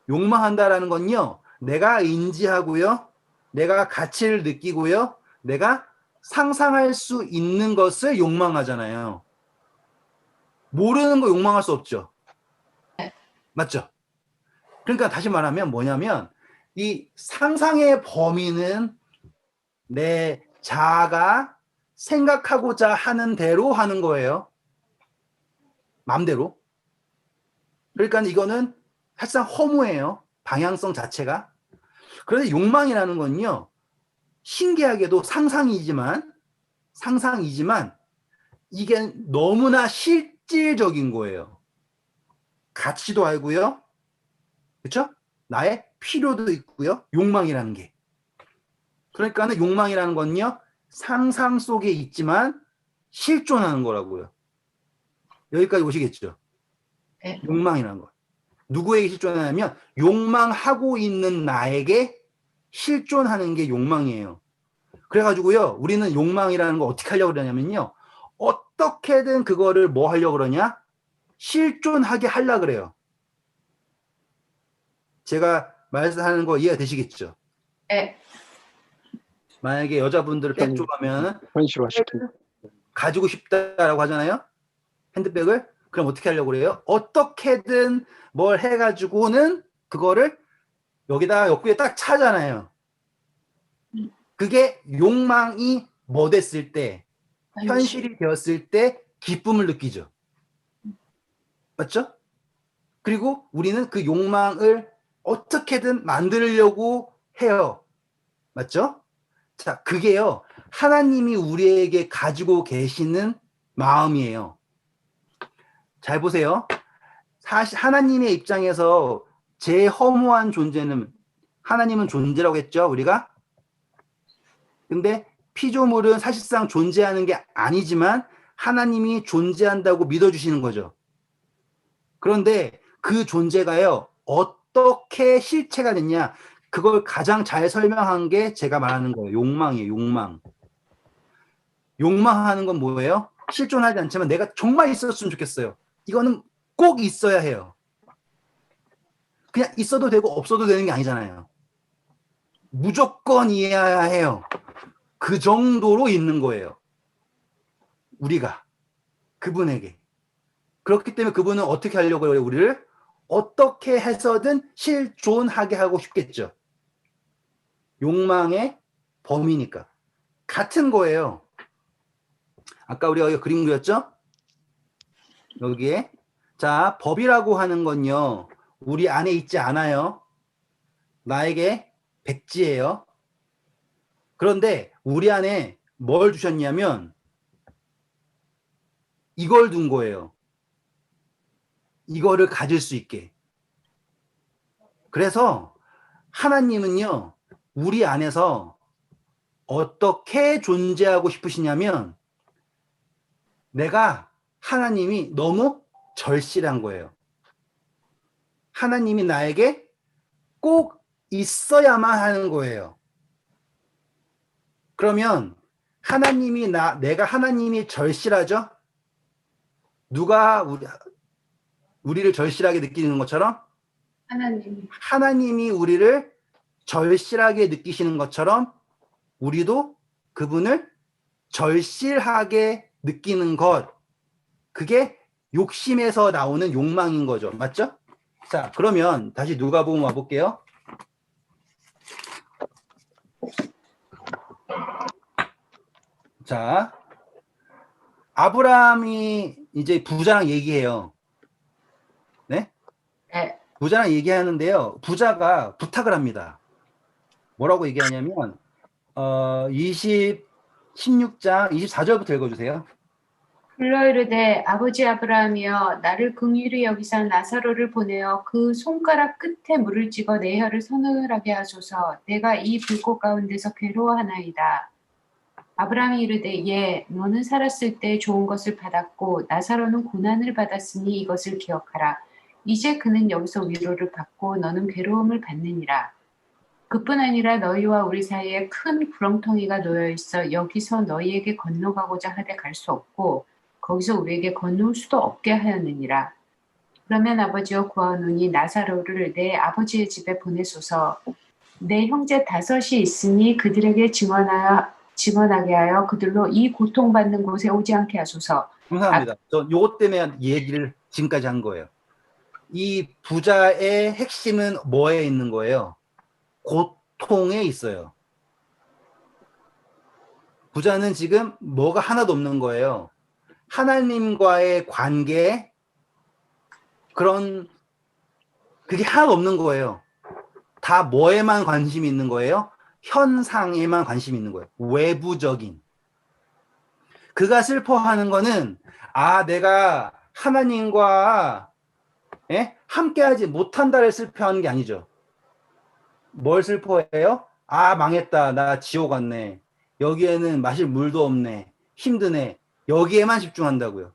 욕망한다라는 건요, 내가 인지하고요, 내가 가치를 느끼고요, 내가 상상할 수 있는 것을 욕망하잖아요. 모르는 거 욕망할 수 없죠. 맞죠? 그러니까 다시 말하면 뭐냐면, 이 상상의 범위는 내 자아가 생각하고자 하는 대로 하는 거예요. 마음대로. 그러니까 이거는 사실상 허무해요. 방향성 자체가. 그런데 욕망이라는 건요, 신기하게도 상상이지만 이게 너무나 실질적인 거예요. 가치도 알고요. 그렇죠? 나의 필요도 있고요. 욕망이라는 게. 그러니까 욕망이라는 건요, 상상 속에 있지만 실존하는 거라고요. 여기까지 오시겠죠? 네. 욕망이라는 거. 누구에게 실존하냐면 욕망하고 있는 나에게 실존하는 게 욕망이에요. 그래가지고요, 우리는 욕망이라는 거 어떻게 하려고 그러냐면요, 어떻게든 그거를 뭐 하려고 그러냐? 실존하게 하려고 그래요. 제가 말씀하는 거 이해가 되시겠죠? 네. 만약에 여자분들 백 좋아하면 현실화시킨. 가지고 싶다라고 하잖아요. 핸드백을. 그럼 어떻게 하려고 그래요? 어떻게든 뭘 해가지고는 그거를 여기다가 옆구리에 딱 차잖아요. 그게 욕망이 뭐 됐을 때, 현실이 되었을 때 기쁨을 느끼죠. 맞죠? 그리고 우리는 그 욕망을 어떻게든 만들려고 해요. 맞죠? 자, 그게요, 하나님이 우리에게 가지고 계시는 마음이에요. 잘 보세요. 사실 하나님의 입장에서 제일 허무한 존재는, 하나님은 존재라고 했죠, 우리가? 근데 피조물은 사실상 존재하는 게 아니지만 하나님이 존재한다고 믿어주시는 거죠. 그런데 그 존재가요, 어떻게 실체가 됐냐, 그걸 가장 잘 설명한 게 제가 말하는 거예요. 욕망이에요. 욕망. 욕망하는 건 뭐예요? 실존하지 않지만 내가 정말 있었으면 좋겠어요. 이거는 꼭 있어야 해요. 그냥 있어도 되고 없어도 되는 게 아니잖아요. 무조건 이해해야 해요. 그 정도로 있는 거예요. 우리가 그분에게. 그렇기 때문에 그분은 어떻게 하려고 해요? 우리를 어떻게 해서든 실존하게 하고 싶겠죠. 욕망의 범위니까. 같은 거예요. 아까 우리가 여기 그림 그렸죠? 여기에. 자, 법이라고 하는 건요, 우리 안에 있지 않아요. 나에게 백지예요. 그런데 우리 안에 뭘 주셨냐면 이걸 둔 거예요. 이거를 가질 수 있게. 그래서 하나님은요, 우리 안에서 어떻게 존재하고 싶으시냐면, 내가 하나님이 너무 절실한 거예요. 하나님이 나에게 꼭 있어야만 하는 거예요. 그러면 하나님이 내가 하나님이 절실하죠? 누가 우리를 절실하게 느끼는 것처럼 하나님이 우리를 절실하게 느끼시는 것처럼 우리도 그분을 절실하게 느끼는 것, 그게 욕심에서 나오는 욕망인 거죠. 맞죠? 자, 그러면 다시 누가복음 와볼게요. 자, 아브라함이 이제 부자랑 얘기해요. 네? 네. 부자랑 얘기하는데요, 부자가 부탁을 합니다. 뭐라고 얘기하냐면 16장 24절부터 읽어주세요. 불러 이르되 아버지 아브라함이여 나를 긍휼히 여기사 나사로를 보내어 그 손가락 끝에 물을 찍어 내 혀를 서늘하게 하소서. 내가 이 불꽃 가운데서 괴로워하나이다. 아브라함이 이르되 예 너는 살았을 때 좋은 것을 받았고 나사로는 고난을 받았으니 이것을 기억하라. 이제 그는 여기서 위로를 받고 너는 괴로움을 받느니라. 그뿐 아니라 너희와 우리 사이에 큰 구렁텅이가 놓여 있어 여기서 너희에게 건너가고자 하되 갈 수 없고 거기서 우리에게 건너올 수도 없게 하였느니라. 그러면 아버지여 구하노니 나사로를 내 아버지의 집에 보내소서. 내 형제 5이 있으니 그들에게 증언하게 하여 그들로 이 고통받는 곳에 오지 않게 하소서. 감사합니다. 저 요것 때문에 얘기를 지금까지 한 거예요. 이 부자의 핵심은 뭐에 있는 거예요? 고통에 있어요. 부자는 지금 뭐가 하나도 없는 거예요. 하나님과의 관계, 그게 하나도 없는 거예요. 다 뭐에만 관심이 있는 거예요? 현상에만 관심이 있는 거예요. 외부적인. 그가 슬퍼하는 거는, 내가 하나님과 함께하지 못한다를 슬퍼하는 게 아니죠. 뭘 슬퍼해요? 망했다. 나 지옥 왔네. 여기에는 마실 물도 없네. 힘드네. 여기에만 집중한다고요.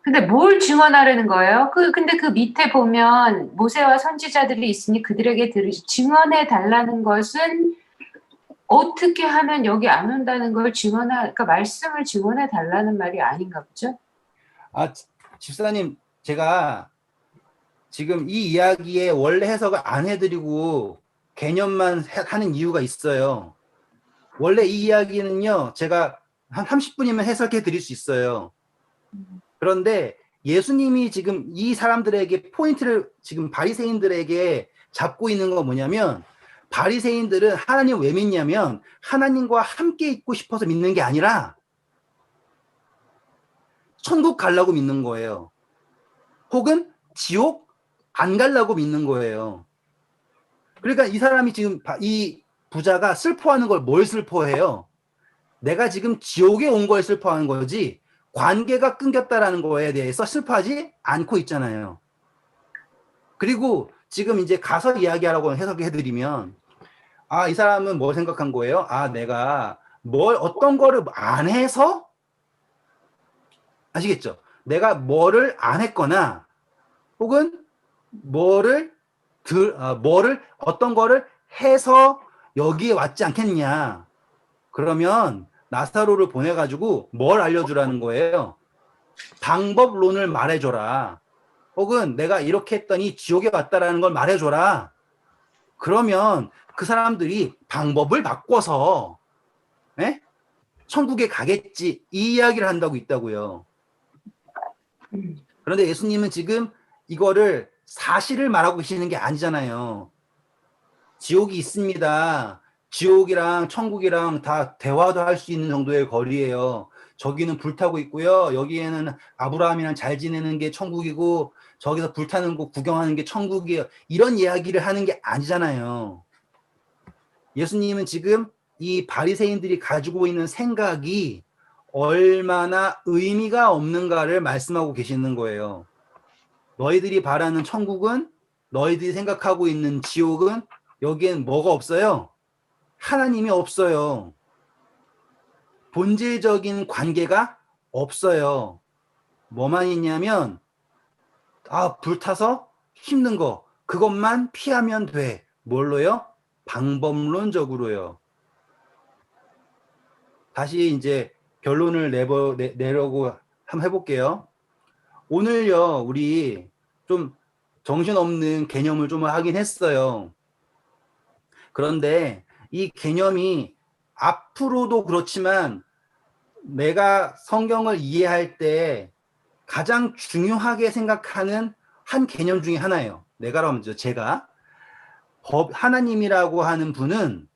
근데 뭘 증언하려는 거예요? 근데 그 밑에 보면 모세와 선지자들이 있으니 그들에게 증언해 달라는 것은 어떻게 하면 여기 안 온다는 걸 그러니까 말씀을 증언해 달라는 말이 아닌가 보죠? 집사님, 제가 지금 이 이야기의 원래 해석을 안 해드리고 개념만 하는 이유가 있어요. 원래 이 이야기는요, 제가 한 30분이면 해석해 드릴 수 있어요. 그런데 예수님이 지금 이 사람들에게 포인트를 지금 바리새인들에게 잡고 있는 건 뭐냐면, 바리새인들은 하나님 왜 믿냐면 하나님과 함께 있고 싶어서 믿는 게 아니라 천국 가려고 믿는 거예요. 혹은 지옥 안 가려고 믿는 거예요. 그러니까 이 사람이 지금 이 부자가 슬퍼하는 걸 뭘 슬퍼해요? 내가 지금 지옥에 온 걸 슬퍼하는 거지 관계가 끊겼다라는 거에 대해서 슬퍼하지 않고 있잖아요. 그리고 지금 이제 가서 이야기하라고 해석해드리면 이 사람은 뭘 생각한 거예요? 내가 어떤 거를 안 해서 아시겠죠? 내가 뭐를 안 했거나 혹은 어떤 거를 해서 여기에 왔지 않겠냐. 그러면 나사로를 보내가지고 뭘 알려주라는 거예요? 방법론을 말해줘라. 혹은 내가 이렇게 했더니 지옥에 왔다라는 걸 말해줘라. 그러면 그 사람들이 방법을 바꿔서 천국에 가겠지. 이 이야기를 한다고 있다고요. 그런데 예수님은 지금 이거를 사실을 말하고 계시는 게 아니잖아요. 지옥이 있습니다. 지옥이랑 천국이랑 다 대화도 할 수 있는 정도의 거리예요. 저기는 불타고 있고요. 여기에는 아브라함이랑 잘 지내는 게 천국이고 저기서 불타는 거 구경하는 게 천국이에요. 이런 이야기를 하는 게 아니잖아요. 예수님은 지금 이 바리새인들이 가지고 있는 생각이 얼마나 의미가 없는가를 말씀하고 계시는 거예요. 너희들이 바라는 천국은, 너희들이 생각하고 있는 지옥은 여기엔 뭐가 없어요? 하나님이 없어요. 본질적인 관계가 없어요. 뭐만 있냐면 불타서 힘든 거 그것만 피하면 돼. 뭘로요? 방법론적으로요. 다시 이제 결론을 내려고 한번 해볼게요. 오늘요 우리 좀 정신없는 개념을 좀 하긴 했어요. 그런데 이 개념이 앞으로도 그렇지만 내가 성경을 이해할 때 가장 중요하게 생각하는 한 개념 중에 하나예요. 제가 하나님이라고 하는 분은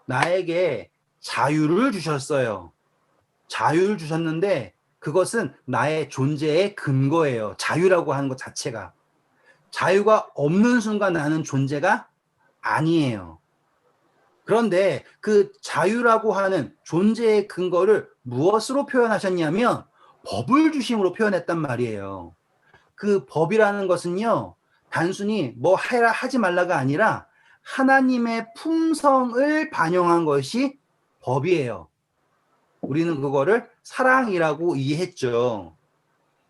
나에게 자유를 주셨어요. 자유를 주셨는데 그것은 나의 존재의 근거예요. 자유라고 하는 것 자체가. 자유가 없는 순간 나는 존재가 아니에요. 그런데 그 자유라고 하는 존재의 근거를 무엇으로 표현하셨냐면 법을 중심으로 표현했단 말이에요. 그 법이라는 것은요, 단순히 뭐 해라 하지 말라가 아니라 하나님의 품성을 반영한 것이 법이에요. 우리는 그거를 사랑이라고 이해했죠.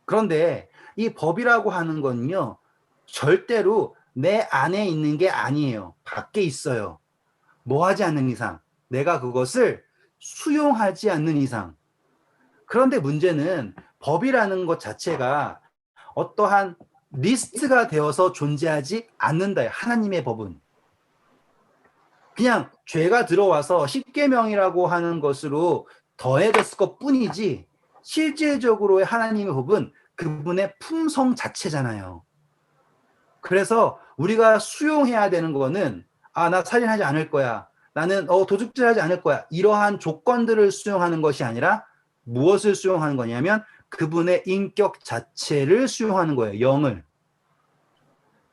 그런데 이 법이라고 하는 건요, 절대로 내 안에 있는 게 아니에요. 밖에 있어요. 뭐 하지 않는 이상, 내가 그것을 수용하지 않는 이상. 그런데 문제는 법이라는 것 자체가 어떠한 리스트가 되어서 존재하지 않는다. 하나님의 법은. 그냥 죄가 들어와서 십계명이라고 하는 것으로 더해졌을 것 뿐이지 실질적으로의 하나님의 법은 그분의 품성 자체잖아요. 그래서 우리가 수용해야 되는 거는 나 살인하지 않을 거야. 나는 도둑질하지 않을 거야. 이러한 조건들을 수용하는 것이 아니라 무엇을 수용하는 거냐면 그분의 인격 자체를 수용하는 거예요. 영을.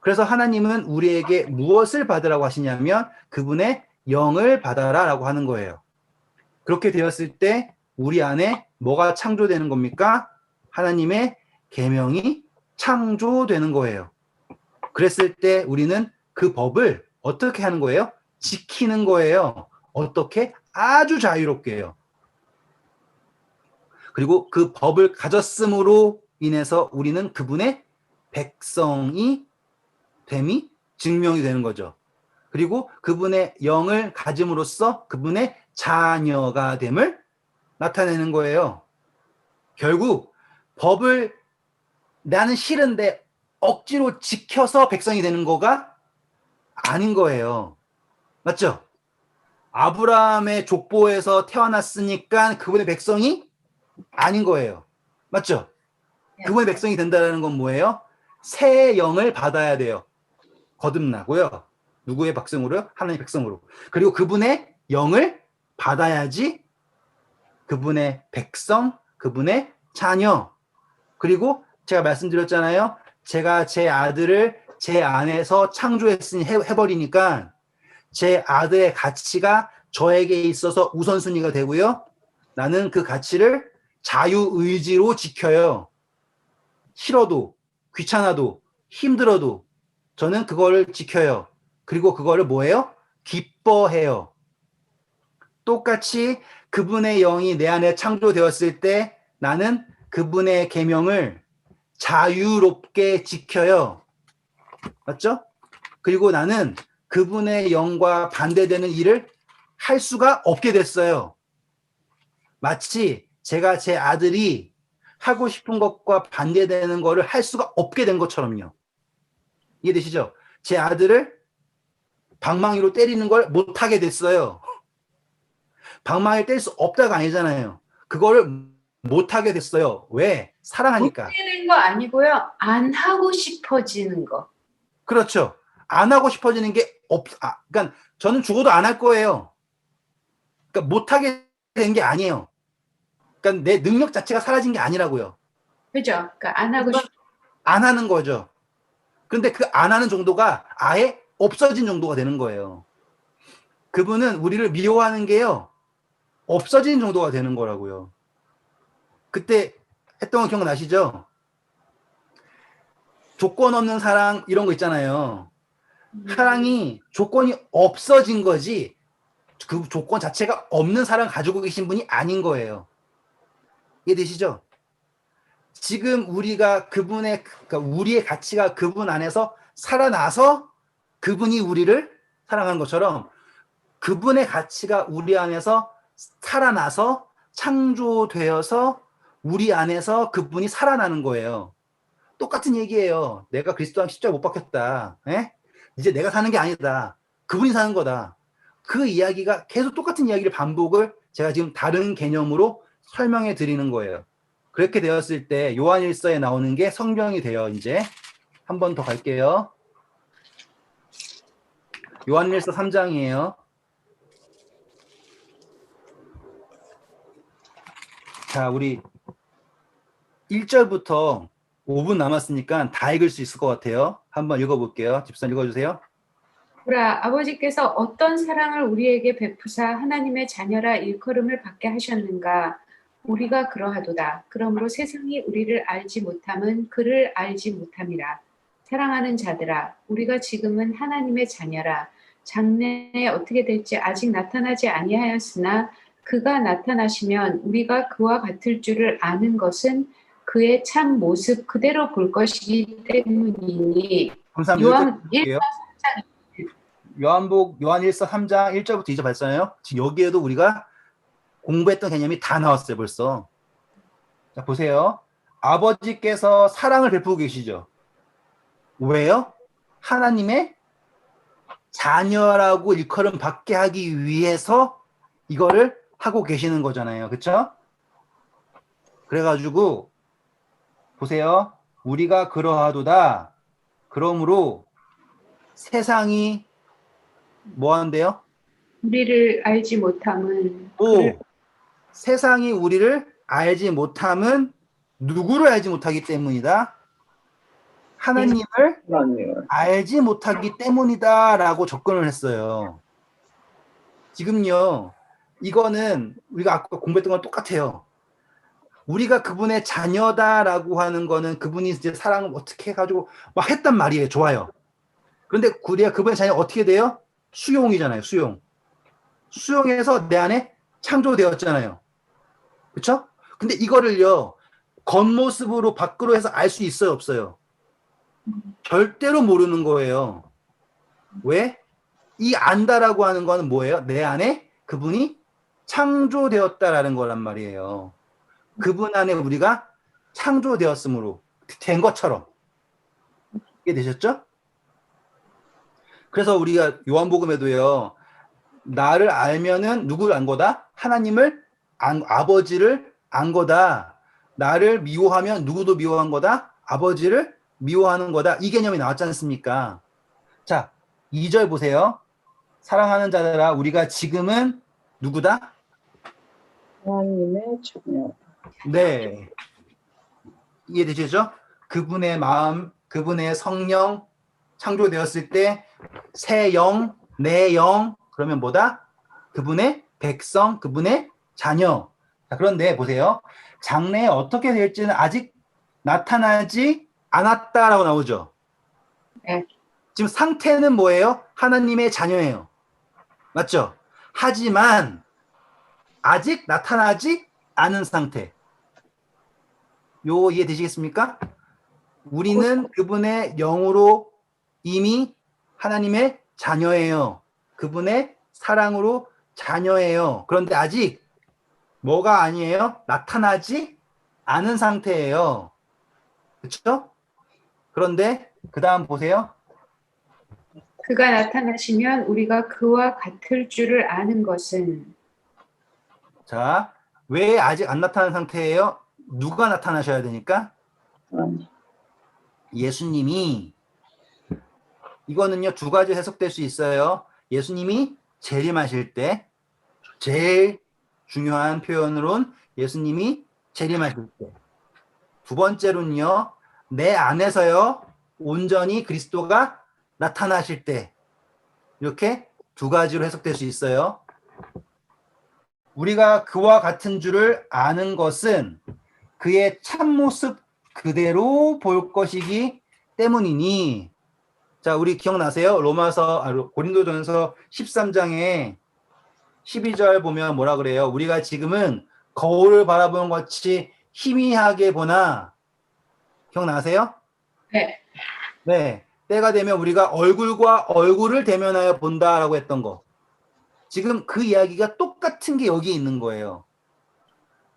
그래서 하나님은 우리에게 무엇을 받으라고 하시냐면 그분의 영을 받아라 라고 하는 거예요. 그렇게 되었을 때 우리 안에 뭐가 창조되는 겁니까? 하나님의 계명이 창조되는 거예요. 그랬을 때 우리는 그 법을 어떻게 하는 거예요? 지키는 거예요. 어떻게? 아주 자유롭게요. 그리고 그 법을 가졌음으로 인해서 우리는 그분의 백성이 됨이 증명이 되는 거죠. 그리고 그분의 영을 가짐으로써 그분의 자녀가 됨을 나타내는 거예요. 결국 법을 나는 싫은데 억지로 지켜서 백성이 되는 거가 아닌 거예요. 맞죠? 아브라함의 족보에서 태어났으니까 그분의 백성이 아닌 거예요. 맞죠? 그분의 백성이 된다는 건 뭐예요? 새 영을 받아야 돼요. 거듭나고요. 누구의 백성으로요? 하나님의 백성으로. 그리고 그분의 영을 받아야지 그분의 백성, 그분의 자녀. 그리고 제가 말씀드렸잖아요. 제가 제 아들을 제 안에서 창조했으니 해버리니까 제 아들의 가치가 저에게 있어서 우선순위가 되고요. 나는 그 가치를 자유의지로 지켜요. 싫어도, 귀찮아도, 힘들어도 저는 그거를 지켜요. 그리고 그거를 뭐예요? 기뻐해요. 똑같이 그분의 영이 내 안에 창조되었을 때 나는 그분의 계명을 자유롭게 지켜요. 맞죠? 그리고 나는 그분의 영과 반대되는 일을 할 수가 없게 됐어요. 마치 제가 제 아들이 하고 싶은 것과 반대되는 거를 할 수가 없게 된 것처럼요. 이해되시죠? 제 아들을 방망이로 때리는 걸 못하게 됐어요. 방망이를 때릴 수 없다가 아니잖아요. 그거를 못하게 됐어요. 왜? 사랑하니까. 못되는 거 아니고요. 안 하고 싶어지는 거. 그렇죠. 안 하고 싶어지는 게 그러니까 저는 죽어도 안 할 거예요. 그러니까 못하게 된 게 아니에요. 그러니까 내 능력 자체가 사라진 게 아니라고요. 그죠? 그러니까 안 하고 싶. 안 하는 거죠. 그런데 그 안 하는 정도가 아예 없어진 정도가 되는 거예요. 그분은 우리를 미워하는 게요. 없어진 정도가 되는 거라고요. 그때 했던 거 기억나시죠? 조건 없는 사랑 이런 거 있잖아요. 사랑이 조건이 없어진 거지 그 조건 자체가 없는 사랑 가지고 계신 분이 아닌 거예요. 이해되시죠? 지금 우리가 그러니까 우리의 가치가 그분 안에서 살아나서 그분이 우리를 사랑하는 것처럼 그분의 가치가 우리 안에서 살아나서 창조되어서 우리 안에서 그분이 살아나는 거예요. 똑같은 얘기예요. 내가 그리스도랑 십자가 못 박혔다. 에? 이제 내가 사는 게 아니다. 그분이 사는 거다. 그 이야기가 계속 똑같은 이야기를 반복을 제가 지금 다른 개념으로 설명해 드리는 거예요. 그렇게 되었을 때 요한일서에 나오는 게 성경이 돼요. 이제 한 번 더 갈게요. 요한일서 3장이에요. 자, 우리 1절부터 5분 남았으니까 다 읽을 수 있을 것 같아요. 한번 읽어볼게요. 집사님 읽어주세요. 보라, 아버지께서 어떤 사랑을 우리에게 베푸사 하나님의 자녀라 일컬음을 받게 하셨는가. 우리가 그러하도다. 그러므로 세상이 우리를 알지 못함은 그를 알지 못함이라. 사랑하는 자들아, 우리가 지금은 하나님의 자녀라. 장래에 어떻게 될지 아직 나타나지 아니하였으나 그가 나타나시면 우리가 그와 같을 줄을 아는 것은 그의 참 모습 그대로 볼 것이기 때문이니. 감사합니다. 요한 여기까지 볼게요. 요한 1서 3장 1절부터 2절 봤잖아요. 지금 여기에도 우리가 공부했던 개념이 다 나왔어요, 벌써. 자, 보세요. 아버지께서 사랑을 베푸고 계시죠. 왜요? 하나님의 자녀라고 일컬음 받게 하기 위해서 이거를 하고 계시는 거잖아요. 그쵸? 그래가지고 보세요. 우리가 그러하도다. 그러므로 세상이 뭐 한대요? 우리를 알지 못함은 오, 세상이 우리를 알지 못함은 누구를 알지 못하기 때문이다? 하나님을 하나님. 알지 못하기 때문이다라고 접근을 했어요. 지금요, 이거는 우리가 아까 공부했던 거랑 똑같아요. 우리가 그분의 자녀다라고 하는 거는 그분이 이제 사랑을 어떻게 해가지고 막 했단 말이에요. 좋아요. 그런데 우리가 그분의 자녀 어떻게 돼요? 수용이잖아요. 수용. 수용해서 내 안에 창조되었잖아요. 그렇죠? 근데 이거를요, 겉모습으로 밖으로 해서 알 수 있어요, 없어요? 절대로 모르는 거예요. 왜? 이 안다라고 하는 거는 뭐예요? 내 안에 그분이 창조되었다라는 거란 말이에요. 그분 안에 우리가 창조되었으므로 된 것처럼. 이해되셨죠? 그래서 우리가 요한복음에도요, 나를 알면은 누구를 안 거다? 하나님을 아버지를 안 거다. 나를 미워하면 누구도 미워한 거다? 아버지를 미워하는 거다. 이 개념이 나왔지 않습니까? 자, 2절 보세요. 사랑하는 자들아, 우리가 지금은 누구다? 하나님의 자녀. 네. 이해되시죠? 그분의 마음, 그분의 성령 창조되었을 때 새 영, 내 영, 그러면 뭐다? 그분의 백성, 그분의 자녀. 자, 그런데 보세요. 장래에 어떻게 될지는 아직 나타나지 않았다라고 나오죠. 네. 지금 상태는 뭐예요? 하나님의 자녀예요. 맞죠? 하지만 아직 나타나지 않은 상태. 요 이해되시겠습니까? 우리는 그분의 영으로 이미 하나님의 자녀예요. 그분의 사랑으로 자녀예요. 그런데 아직 뭐가 아니에요? 나타나지 않은 상태예요. 그렇죠? 그런데 그 다음 보세요. 그가 나타나시면 우리가 그와 같을 줄을 아는 것은. 자, 왜 아직 안 나타난 상태예요? 누가 나타나셔야 되니까? 하나님. 예수님이. 이거는요, 두 가지 해석될 수 있어요. 예수님이 재림하실 때, 제일 중요한 표현으로는 예수님이 재림하실 때. 두 번째로는요, 내 안에서요, 온전히 그리스도가 나타나실 때. 이렇게 두 가지로 해석될 수 있어요. 우리가 그와 같은 줄을 아는 것은 그의 참모습 그대로 볼 것이기 때문이니. 자, 우리 기억나세요? 고린도전서 13장에 12절 보면 뭐라 그래요? 우리가 지금은 거울을 바라보는 것 같이 희미하게 보나. 기억나세요? 네. 네. 때가 되면 우리가 얼굴과 얼굴을 대면하여 본다라고 했던 거. 지금 그 이야기가 똑같은 게 여기 있는 거예요.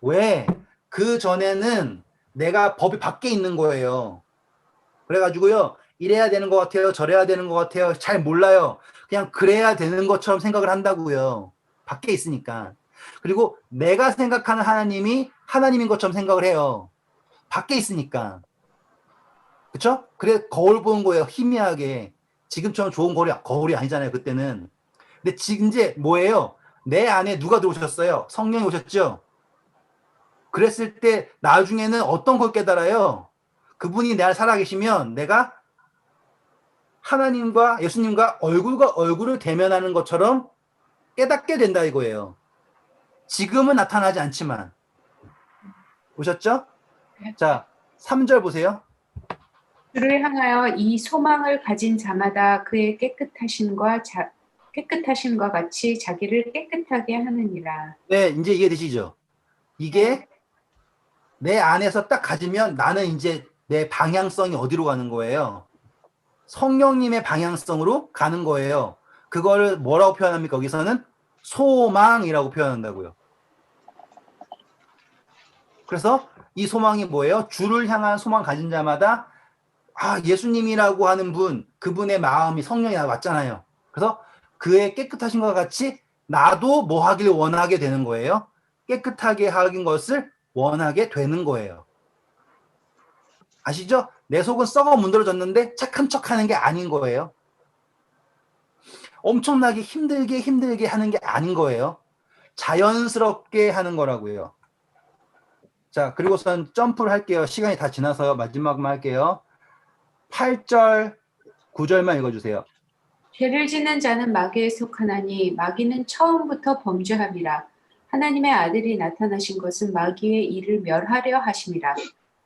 왜? 그 전에는 내가 법이 밖에 있는 거예요. 그래가지고요, 이래야 되는 것 같아요, 저래야 되는 것 같아요, 잘 몰라요. 그냥 그래야 되는 것처럼 생각을 한다고요. 밖에 있으니까. 그리고 내가 생각하는 하나님이 하나님인 것처럼 생각을 해요. 밖에 있으니까. 그쵸? 그래, 거울 보는 거예요, 희미하게. 지금처럼 좋은 거울이 아니잖아요, 그때는. 근데 지금 이제 뭐예요? 내 안에 누가 들어오셨어요? 성령이 오셨죠? 그랬을 때 나중에는 어떤 걸 깨달아요? 그분이 내 안에 살아계시면 내가 하나님과 예수님과 얼굴과 얼굴을 대면하는 것처럼 깨닫게 된다 이거예요. 지금은 나타나지 않지만. 오셨죠? 네. 자, 3절 보세요. 주를 향하여 이 소망을 가진 자마다 그의 깨끗하심과 같이 자기를 깨끗하게 하느니라. 네, 이제 이해되시죠? 이게 네. 내 안에서 딱 가지면 나는 이제 내 방향성이 어디로 가는 거예요? 성령님의 방향성으로 가는 거예요. 그거를 뭐라고 표현합니까? 거기서는 소망이라고 표현한다고요. 그래서 이 소망이 뭐예요? 주를 향한 소망 가진 자마다 예수님이라고 하는 분, 그분의 마음이 성령이 왔잖아요. 그래서 그의 깨끗하신 것과 같이 나도 뭐 하길 원하게 되는 거예요? 깨끗하게 하긴 것을 원하게 되는 거예요. 아시죠? 내 속은 썩어 문드러졌는데 착한 척 하는 게 아닌 거예요. 엄청나게 힘들게 하는 게 아닌 거예요. 자연스럽게 하는 거라고요. 자, 그리고선 점프를 할게요. 시간이 다 지나서요. 마지막만 할게요. 8절, 9절만 읽어주세요. 죄를 짓는 자는 마귀에 속하나니 마귀는 처음부터 범죄함이라. 하나님의 아들이 나타나신 것은 마귀의 일을 멸하려 하심이라.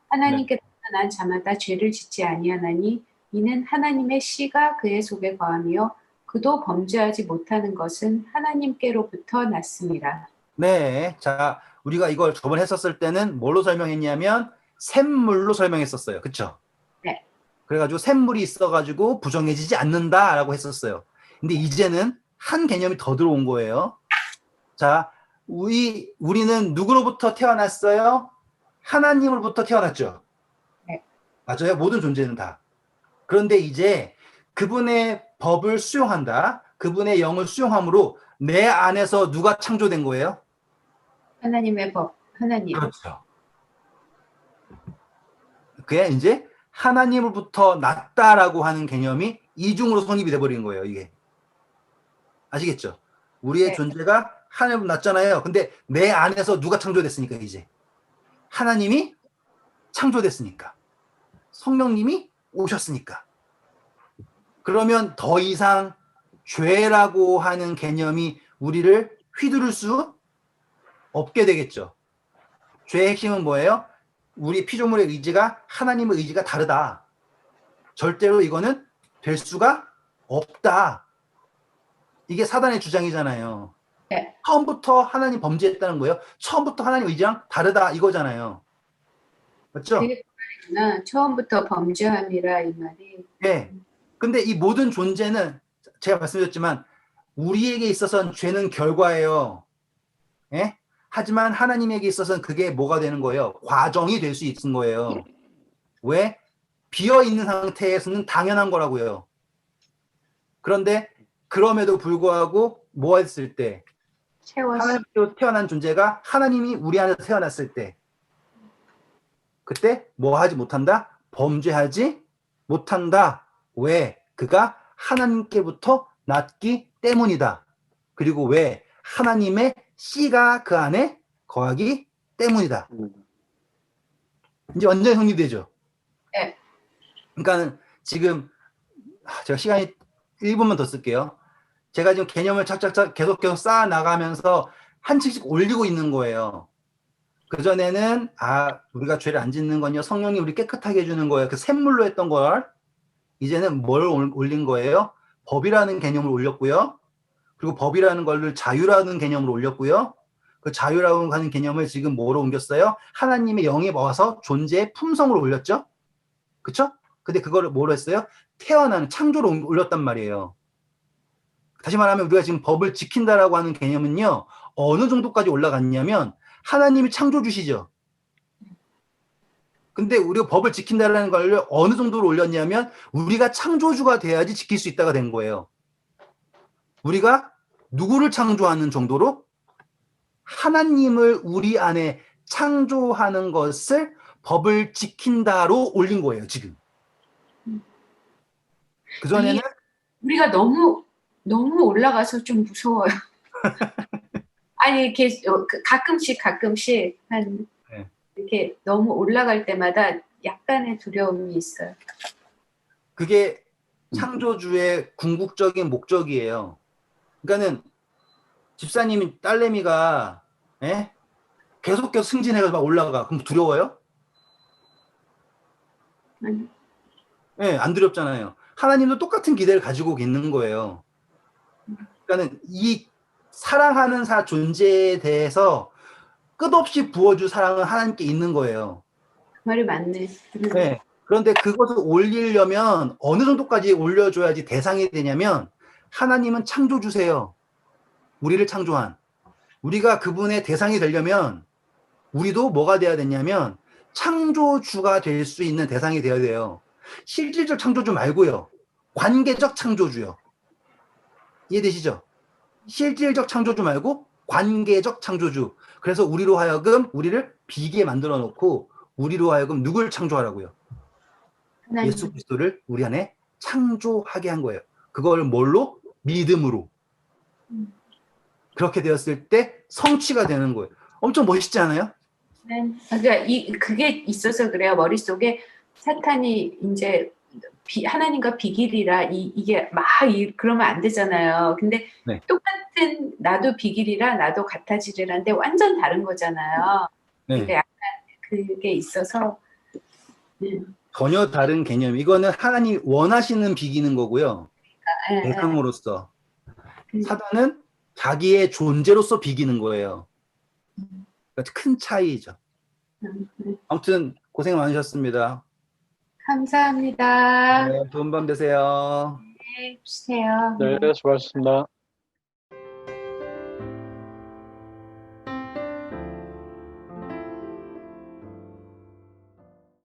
하나님께 나타난 자마다 죄를 짓지 아니하나니 이는 하나님의 씨가 그의 속에 거하며 그도 범죄하지 못하는 것은 하나님께로부터 났습니다. 네, 자, 우리가 이걸 저번에 했었을 때는 뭘로 설명했냐면 샘물로 설명했었어요. 그쵸? 네. 그래가지고 샘물이 있어가지고 부정해지지 않는다라고 했었어요. 근데 이제는 한 개념이 더 들어온 거예요. 자, 우리는 누구로부터 태어났어요? 하나님으로부터 태어났죠. 네. 맞아요. 모든 존재는 다. 그런데 이제 그분의 법을 수용한다. 그분의 영을 수용함으로 내 안에서 누가 창조된 거예요? 하나님의 법, 하나님. 그렇죠. 그게 이제 하나님으로부터 났다라고 하는 개념이 이중으로 성립이 돼버리는 거예요. 이게. 아시겠죠? 우리의 네. 존재가 하나님으로 났잖아요. 근데 내 안에서 누가 창조됐으니까 이제. 하나님이 창조됐으니까. 성령님이 오셨으니까. 그러면 더 이상 죄라고 하는 개념이 우리를 휘두를 수 없게 되겠죠. 죄의 핵심은 뭐예요? 우리 피조물의 의지가 하나님의 의지가 다르다. 절대로 이거는 될 수가 없다. 이게 사단의 주장이잖아요. 네. 처음부터 하나님 범죄했다는 거예요. 처음부터 하나님 의지랑 다르다 이거잖아요. 맞죠? 그게 그 말이구나. 처음부터 범죄함이라 이 말이. 네. 근데 이 모든 존재는 제가 말씀드렸지만 우리에게 있어서는 죄는 결과예요. 예? 하지만 하나님에게 있어서는 그게 뭐가 되는 거예요? 과정이 될 수 있는 거예요. 왜? 비어있는 상태에서는 당연한 거라고요. 그런데 그럼에도 불구하고 뭐 했을 때? 채웠어. 하나님으로 태어난 존재가 하나님이 우리 안에서 태어났을 때 그때 뭐 하지 못한다? 범죄하지 못한다. 왜? 그가 하나님께부터 났기 때문이다. 그리고 왜? 하나님의 씨가 그 안에 거하기 때문이다. 이제 완전히 성립되죠? 네. 그러니까 지금 제가 시간이 1분만 더 쓸게요. 제가 지금 개념을 착착착 계속 쌓아 나가면서 한 층씩 올리고 있는 거예요. 그전에는 우리가 죄를 안 짓는 건요. 성령이 우리 깨끗하게 해주는 거예요. 그 샘물로 했던 걸 이제는 뭘 올린 거예요? 법이라는 개념을 올렸고요. 그리고 법이라는 걸 자유라는 개념으로 올렸고요. 그 자유라고 하는 개념을 지금 뭐로 옮겼어요? 하나님의 영이 와서 존재의 품성으로 올렸죠? 그쵸? 근데 그거를 뭐로 했어요? 태어나는 창조로 올렸단 말이에요. 다시 말하면 우리가 지금 법을 지킨다라고 하는 개념은요. 어느 정도까지 올라갔냐면 하나님이 창조주시죠. 근데 우리가 법을 지킨다라는 걸 어느 정도로 올렸냐면 우리가 창조주가 돼야지 지킬 수 있다가 된 거예요. 우리가 누구를 창조하는 정도로 하나님을 우리 안에 창조하는 것을 법을 지킨다로 올린 거예요, 지금. 그전에는 우리가 너무 올라가서 좀 무서워요. 아니 이렇게 가끔씩 한 네. 이렇게 너무 올라갈 때마다 약간의 두려움이 있어요. 그게 창조주의 궁극적인 목적이에요. 그러니까는 집사님 딸내미가 계속 승진해서 막 올라가. 그럼 두려워요? 아니, 네, 안 두렵잖아요. 하나님도 똑같은 기대를 가지고 있는 거예요. 그러니까는 이 사랑하는 존재에 대해서 끝없이 부어줄 사랑은 하나님께 있는 거예요. 그 말이 맞네. 네. 그런데 그것을 올리려면 어느 정도까지 올려줘야지 대상이 되냐면 하나님은 창조주세요. 우리를 창조한. 우리가 그분의 대상이 되려면 우리도 뭐가 돼야 되냐면 창조주가 될 수 있는 대상이 되어야 돼요. 실질적 창조주 말고요. 관계적 창조주요. 이해되시죠? 실질적 창조주 말고 관계적 창조주. 그래서 우리로 하여금 우리를 비게 만들어 놓고 우리로 하여금 누굴 창조하라고요? 하나님. 예수 그리스도를 우리 안에 창조하게 한 거예요. 그걸 뭘로? 믿음으로. 그렇게 되었을 때 성취가 되는 거예요. 엄청 멋있지 않아요? 네. 그러니까 그게 있어서 그래요. 머릿속에 사탄이 이제 하나님과 비길이라 이게 막 그러면 안 되잖아요. 근데 네. 똑같은 나도 비길이라 나도 같아지리라는데 완전 다른 거잖아요. 네. 그러니까 약간 그게 있어서 전혀 다른 개념. 이거는 하나님 원하시는 비기는 거고요. 예, 대상으로서. 예. 사단은 자기의 존재로서 비기는 거예요. 그러니까 큰 차이죠. 아무튼 고생 많으셨습니다. 감사합니다. 네, 좋은 밤 되세요. 네, 주세요. 네, 수고하셨습니다.